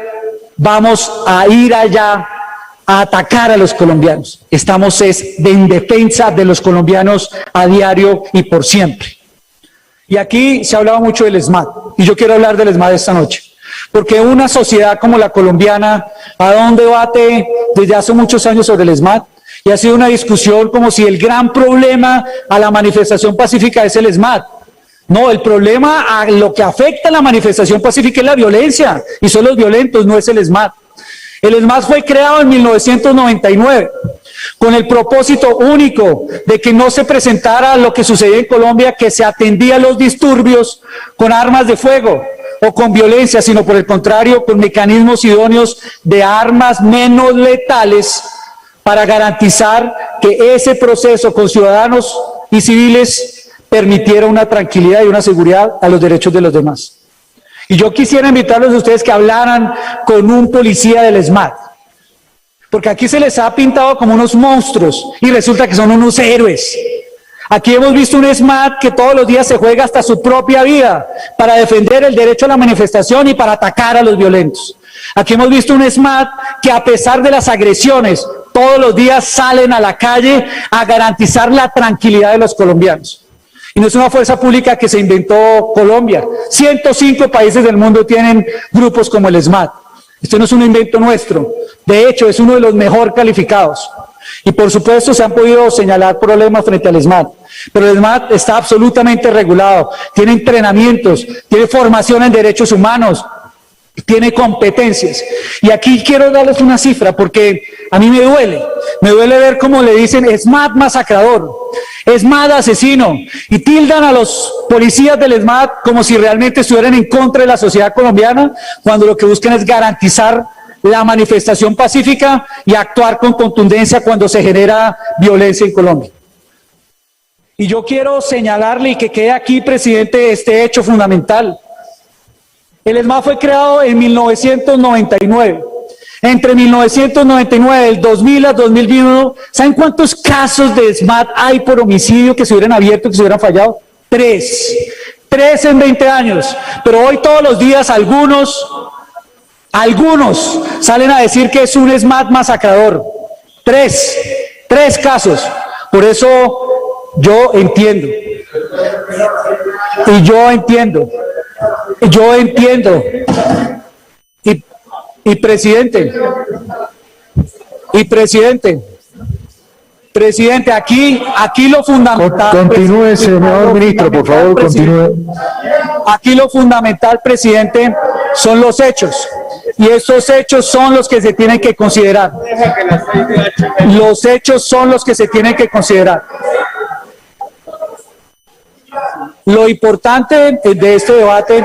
A: vamos a ir allá a atacar a los colombianos. Estamos en defensa de los colombianos a diario y por siempre. Y aquí se ha hablado mucho del ESMAD, y yo quiero hablar del ESMAD esta noche, porque una sociedad como la colombiana ha dado un debate desde hace muchos años sobre el ESMAD, y ha sido una discusión como si el gran problema a la manifestación pacífica es el ESMAD. No, el problema a lo que afecta a la manifestación pacífica es la violencia, y son los violentos, no es el ESMAD. El ESMAD fue creado en 1999 con el propósito único de que no se presentara lo que sucedía en Colombia, que se atendía a los disturbios con armas de fuego o con violencia, sino por el contrario, con mecanismos idóneos de armas menos letales para garantizar que ese proceso con ciudadanos y civiles permitiera una tranquilidad y una seguridad a los derechos de los demás. Y yo quisiera invitarlos a ustedes que hablaran con un policía del ESMAD, porque aquí se les ha pintado como unos monstruos y resulta que son unos héroes. Aquí hemos visto un ESMAD que todos los días se juega hasta su propia vida para defender el derecho a la manifestación y para atacar a los violentos. Aquí hemos visto un ESMAD que, a pesar de las agresiones, todos los días salen a la calle a garantizar la tranquilidad de los colombianos. Y no es una fuerza pública que se inventó Colombia. 105 países del mundo tienen grupos como el ESMAD. Esto no es un invento nuestro. De hecho, es uno de los mejor calificados. Y por supuesto se han podido señalar problemas frente al ESMAD, pero el ESMAD está absolutamente regulado, tiene entrenamientos, tiene formación en derechos humanos, tiene competencias. Y aquí quiero darles una cifra porque a mí me duele ver cómo le dicen ESMAD masacrador, ESMAD asesino, y tildan a los policías del ESMAD como si realmente estuvieran en contra de la sociedad colombiana, cuando lo que buscan es garantizar la manifestación pacífica y actuar con contundencia cuando se genera violencia en Colombia. Y yo quiero señalarle y que quede aquí, presidente, este hecho fundamental. El ESMAD fue creado en 1999. Entre 1999, el 2000 a 2021, ¿saben cuántos casos de ESMAD hay por homicidio que se hubieran abierto, que se hubieran fallado? 3. 3 en 20 años. Pero hoy todos los días algunos salen a decir que es un ESMAD masacrador. 3 casos. Por eso yo entiendo. Presidente, aquí lo fundamental.
B: Continúe, señor ministro, por favor, continúe.
A: Aquí lo fundamental, presidente, son los hechos. Y esos hechos son los que se tienen que considerar. Los hechos son los que se tienen que considerar. Lo importante de este debate,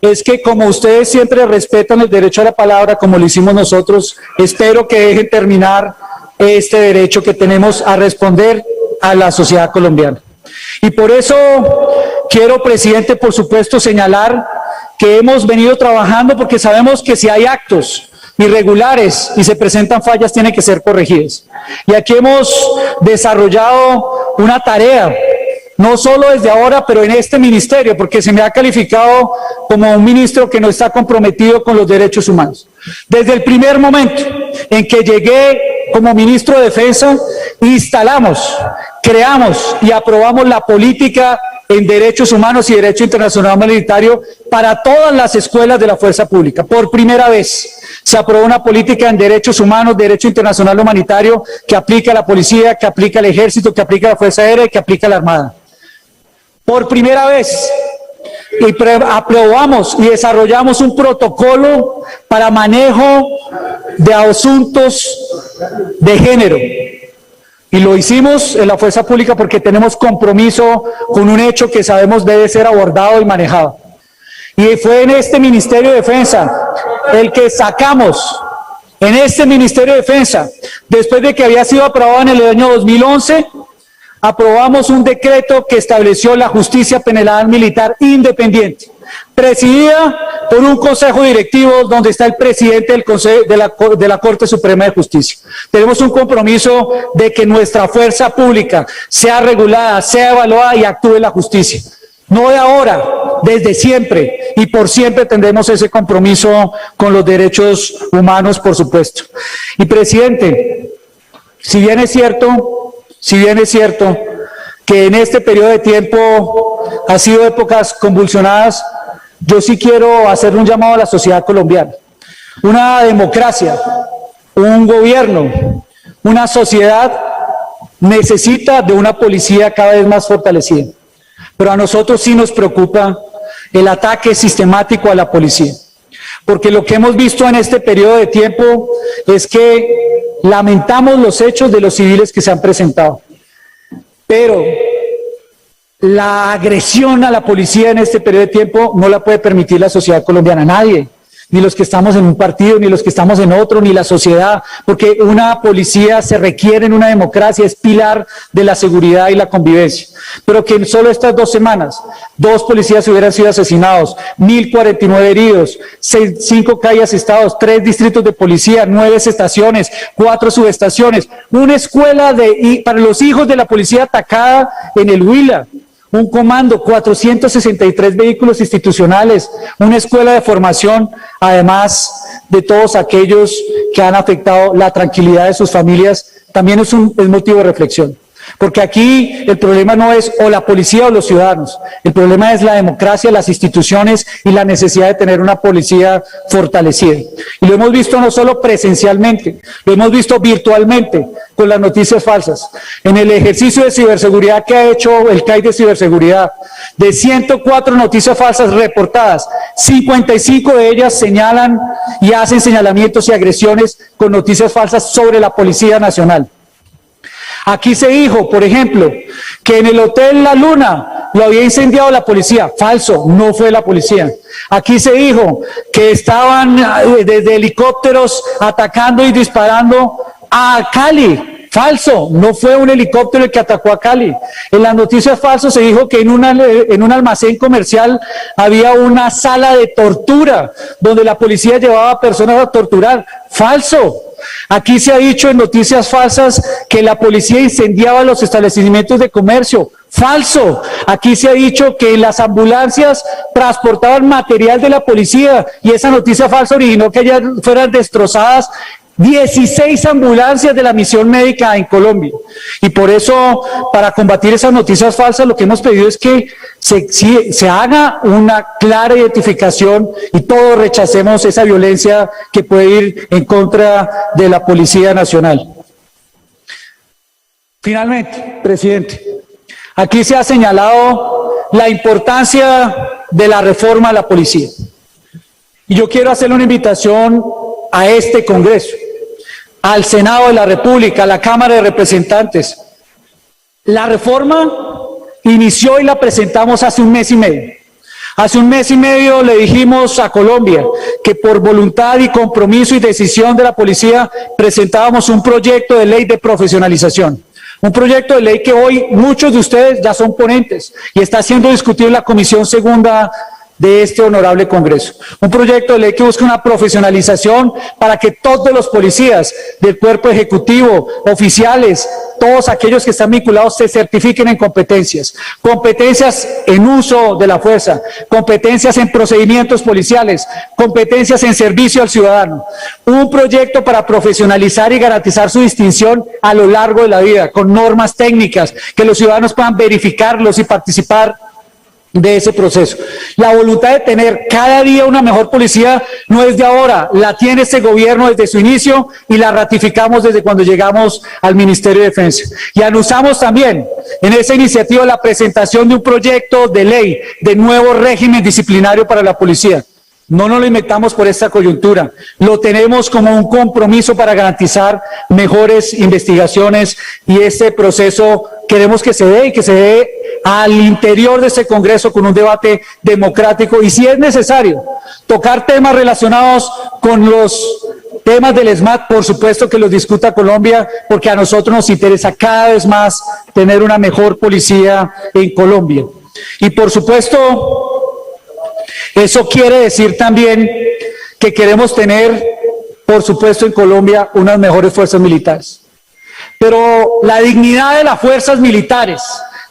A: es que, como ustedes siempre respetan el derecho a la palabra, como lo hicimos nosotros, espero que dejen terminar este derecho que tenemos a responder a la sociedad colombiana. Y por eso quiero, presidente, por supuesto, señalar que hemos venido trabajando, porque sabemos que si hay actos irregulares y se presentan fallas, tienen que ser corregidas. Y aquí hemos desarrollado una tarea, no solo desde ahora, pero en este ministerio, porque se me ha calificado como un ministro que no está comprometido con los derechos humanos. Desde el primer momento en que llegué como ministro de Defensa, instalamos, creamos y aprobamos la política en derechos humanos y derecho internacional humanitario para todas las escuelas de la fuerza pública. Por primera vez se aprobó una política en derechos humanos, derecho internacional humanitario, que aplica a la policía, que aplica al ejército, que aplica a la Fuerza Aérea y que aplica a la Armada. Por primera vez aprobamos y desarrollamos un protocolo para manejo de asuntos de género. Y lo hicimos en la fuerza pública porque tenemos compromiso con un hecho que sabemos debe ser abordado y manejado. Y fue en este Ministerio de Defensa el que sacamos, en este Ministerio de Defensa, después de que había sido aprobado en el año 2011, aprobamos un decreto que estableció la justicia penal militar independiente, presidida por un consejo directivo donde está el presidente del consejo de la Corte Suprema de Justicia. Tenemos un compromiso de que nuestra fuerza pública sea regulada, sea evaluada y actúe la justicia. No de ahora, desde siempre, y por siempre tendremos ese compromiso con los derechos humanos, por supuesto. Y, presidente, si bien es cierto que en este periodo de tiempo ha sido épocas convulsionadas, yo sí quiero hacer un llamado a la sociedad colombiana. Una democracia, un gobierno, una sociedad necesita de una policía cada vez más fortalecida. Pero a nosotros sí nos preocupa el ataque sistemático a la policía. Porque lo que hemos visto en este periodo de tiempo es que lamentamos los hechos de los civiles que se han presentado. Pero la agresión a la policía en este periodo de tiempo no la puede permitir la sociedad colombiana, nadie. ni los que estamos en un partido, ni los que estamos en otro, ni la sociedad, porque una policía se requiere en una democracia, es pilar de la seguridad y la convivencia. Pero que en solo estas 2 semanas, 2 policías hubieran sido asesinados, 1.049 heridos, 5 calles asestados, 3 distritos de policía, 9 estaciones, 4 subestaciones, una escuela para los hijos de la policía atacada en el Huila, un comando, 463 vehículos institucionales, una escuela de formación, además de todos aquellos que han afectado la tranquilidad de sus familias, también es motivo de reflexión. Porque aquí el problema no es o la policía o los ciudadanos, el problema es la democracia, las instituciones y la necesidad de tener una policía fortalecida. Y lo hemos visto no solo presencialmente, lo hemos visto virtualmente con las noticias falsas. En el ejercicio de ciberseguridad que ha hecho el CAI de ciberseguridad, de 104 noticias falsas reportadas, 55 de ellas señalan y hacen señalamientos y agresiones con noticias falsas sobre la Policía Nacional. Aquí se dijo, por ejemplo, que en el Hotel La Luna lo había incendiado la policía. Falso, no fue la policía. Aquí se dijo que estaban desde helicópteros atacando y disparando a Cali. Falso, no fue un helicóptero el que atacó a Cali. En las noticias falsas se dijo que en un almacén comercial había una sala de tortura donde la policía llevaba a personas a torturar. Falso. Aquí se ha dicho en noticias falsas que la policía incendiaba los establecimientos de comercio. Falso. Aquí se ha dicho que las ambulancias transportaban material de la policía y esa noticia falsa originó que ellas fueran destrozadas 16 ambulancias de la misión médica en Colombia. Y por eso, para combatir esas noticias falsas, lo que hemos pedido es que se haga una clara identificación y todos rechacemos esa violencia que puede ir en contra de la Policía Nacional. Finalmente, presidente, aquí se ha señalado la importancia de la reforma a la policía. Y yo quiero hacerle una invitación a este Congreso, al Senado de la República, a la Cámara de Representantes. La reforma inició y la presentamos hace 1 mes y medio. Hace 1 mes y medio le dijimos a Colombia que por voluntad y compromiso y decisión de la policía presentábamos un proyecto de ley de profesionalización. Un proyecto de ley que hoy muchos de ustedes ya son ponentes y está siendo discutido en la Comisión Segunda de este honorable Congreso. Un proyecto de ley que busca una profesionalización para que todos los policías del cuerpo ejecutivo, oficiales, todos aquellos que están vinculados se certifiquen en competencias. Competencias en uso de la fuerza, competencias en procedimientos policiales, competencias en servicio al ciudadano. Un proyecto para profesionalizar y garantizar su distinción a lo largo de la vida, con normas técnicas, que los ciudadanos puedan verificarlos y participar de ese proceso. La voluntad de tener cada día una mejor policía no es de ahora, la tiene este gobierno desde su inicio y la ratificamos desde cuando llegamos al Ministerio de Defensa. Y anunciamos también en esa iniciativa la presentación de un proyecto de ley de nuevo régimen disciplinario para la policía. No nos lo inventamos por esta coyuntura, lo tenemos como un compromiso para garantizar mejores investigaciones y este proceso queremos que se dé y que se dé al interior de este Congreso con un debate democrático y si es necesario tocar temas relacionados con los temas del SMAT, por supuesto que los discuta Colombia porque a nosotros nos interesa cada vez más tener una mejor policía en Colombia. Y por supuesto, eso quiere decir también que queremos tener, por supuesto, en Colombia unas mejores fuerzas militares. Pero la dignidad de las fuerzas militares,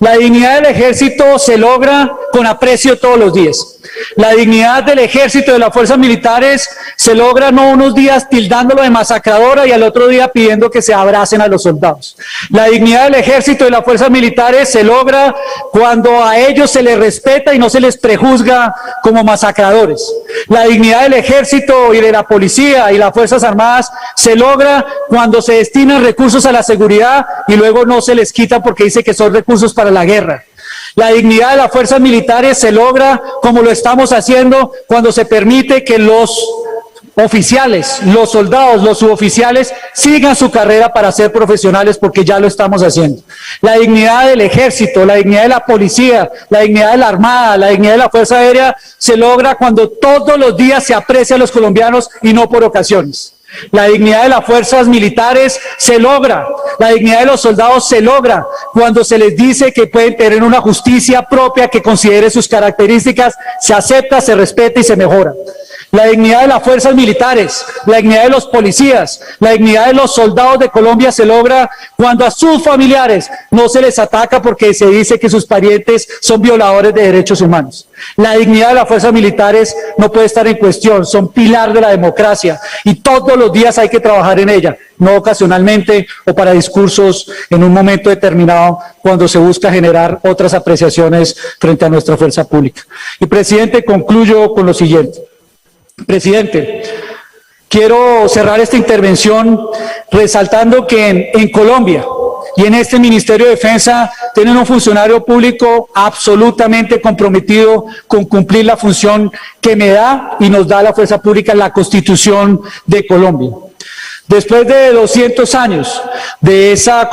A: la dignidad del ejército se logra con aprecio todos los días. La dignidad del ejército y de las fuerzas militares se logra no unos días tildándolo de masacradora y al otro día pidiendo que se abracen a los soldados. La dignidad del ejército y de las fuerzas militares se logra cuando a ellos se les respeta y no se les prejuzga como masacradores. La dignidad del ejército y de la policía y las fuerzas armadas se logra cuando se destinan recursos a la seguridad y luego no se les quita porque dice que son recursos para la guerra. La dignidad de las fuerzas militares se logra como lo estamos haciendo cuando se permite que los oficiales, los soldados, los suboficiales, sigan su carrera para ser profesionales, porque ya lo estamos haciendo. La dignidad del ejército, la dignidad de la policía, la dignidad de la armada, la dignidad de la fuerza aérea se logra cuando todos los días se aprecia a los colombianos y no por ocasiones. La dignidad de las fuerzas militares se logra, la dignidad de los soldados se logra cuando se les dice que pueden tener una justicia propia que considere sus características, se acepta, se respeta y se mejora. La dignidad de las fuerzas militares, la dignidad de los policías, la dignidad de los soldados de Colombia se logra cuando a sus familiares no se les ataca porque se dice que sus parientes son violadores de derechos humanos. La dignidad de las fuerzas militares no puede estar en cuestión, son pilar de la democracia y todos los días hay que trabajar en ella, no ocasionalmente o para discursos en un momento determinado cuando se busca generar otras apreciaciones frente a nuestra fuerza pública. Y presidente, concluyo con lo siguiente. Presidente, quiero cerrar esta intervención resaltando que en Colombia y en este Ministerio de Defensa tienen un funcionario público absolutamente comprometido con cumplir la función que me da y nos da la fuerza pública en la Constitución de Colombia. Después de 200 años de esta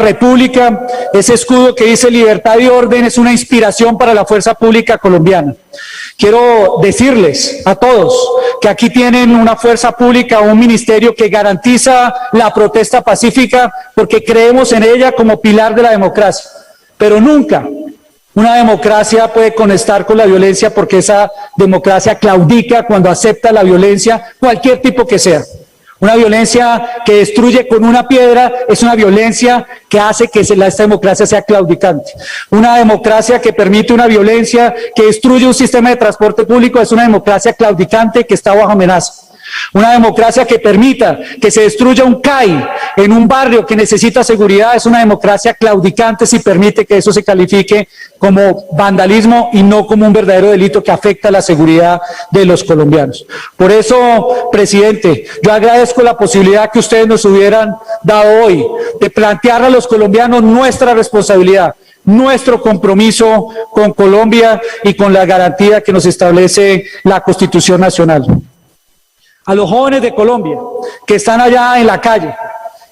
A: república, ese escudo que dice libertad y orden es una inspiración para la fuerza pública colombiana. Quiero decirles a todos que aquí tienen una fuerza pública, un ministerio que garantiza la protesta pacífica porque creemos en ella como pilar de la democracia, pero nunca una democracia puede conectar con la violencia porque esa democracia claudica cuando acepta la violencia, cualquier tipo que sea. Una violencia que destruye con una piedra es una violencia que hace que esta democracia sea claudicante. Una democracia que permite una violencia que destruye un sistema de transporte público es una democracia claudicante que está bajo amenaza. Una democracia que permita que se destruya un CAI en un barrio que necesita seguridad es una democracia claudicante si permite que eso se califique como vandalismo y no como un verdadero delito que afecta a la seguridad de los colombianos. Por eso, presidente, yo agradezco la posibilidad que ustedes nos hubieran dado hoy de plantear a los colombianos nuestra responsabilidad, nuestro compromiso con Colombia y con la garantía que nos establece la Constitución Nacional. A los jóvenes de Colombia que están allá en la calle,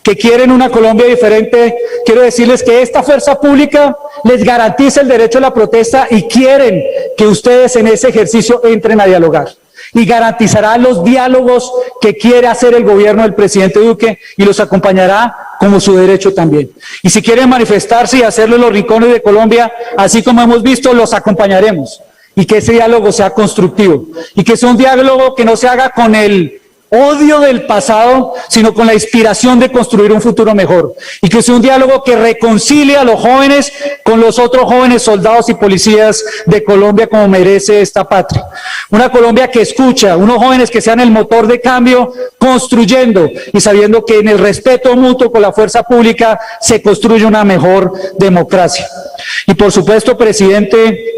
A: que quieren una Colombia diferente, quiero decirles que esta fuerza pública les garantiza el derecho a la protesta y quieren que ustedes en ese ejercicio entren a dialogar. Y garantizará los diálogos que quiere hacer el gobierno del presidente Duque y los acompañará como su derecho también. Y si quieren manifestarse y hacerlo en los rincones de Colombia, así como hemos visto, los acompañaremos. Y que ese diálogo sea constructivo, y que sea un diálogo que no se haga con el odio del pasado, sino con la inspiración de construir un futuro mejor, y que sea un diálogo que reconcilie a los jóvenes con los otros jóvenes soldados y policías de Colombia como merece esta patria. Una Colombia que escucha, unos jóvenes que sean el motor de cambio, construyendo y sabiendo que en el respeto mutuo con la fuerza pública se construye una mejor democracia. Y por supuesto, presidente,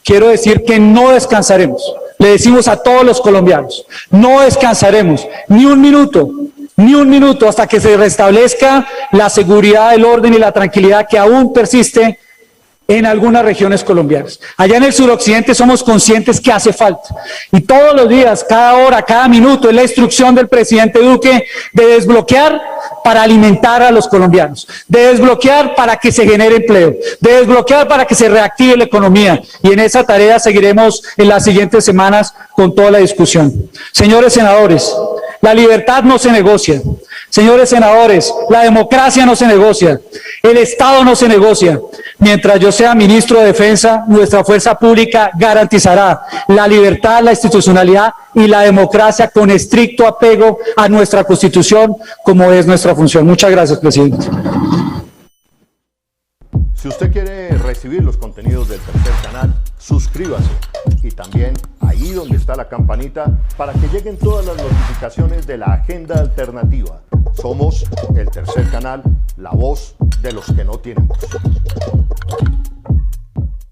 A: quiero decir que no descansaremos. Le decimos a todos los colombianos, no descansaremos ni un minuto hasta que se restablezca la seguridad, el orden y la tranquilidad que aún persiste en algunas regiones colombianas. Allá en el suroccidente somos conscientes que hace falta. Y todos los días, cada hora, cada minuto, es la instrucción del presidente Duque de desbloquear para alimentar a los colombianos, de desbloquear para que se genere empleo, de desbloquear para que se reactive la economía. Y en esa tarea seguiremos en las siguientes semanas con toda la discusión. Señores senadores, la libertad no se negocia. Señores senadores, la democracia no se negocia, el Estado no se negocia. Mientras yo sea ministro de Defensa, nuestra fuerza pública garantizará la libertad, la institucionalidad y la democracia con estricto apego a nuestra Constitución, como es nuestra función. Muchas gracias, presidente.
C: Si usted quiere recibir los contenidos del Tercer Canal, suscríbase y también ahí donde está la campanita para que lleguen todas las notificaciones de la agenda alternativa. Somos el Tercer Canal, la voz de los que no tienen voz.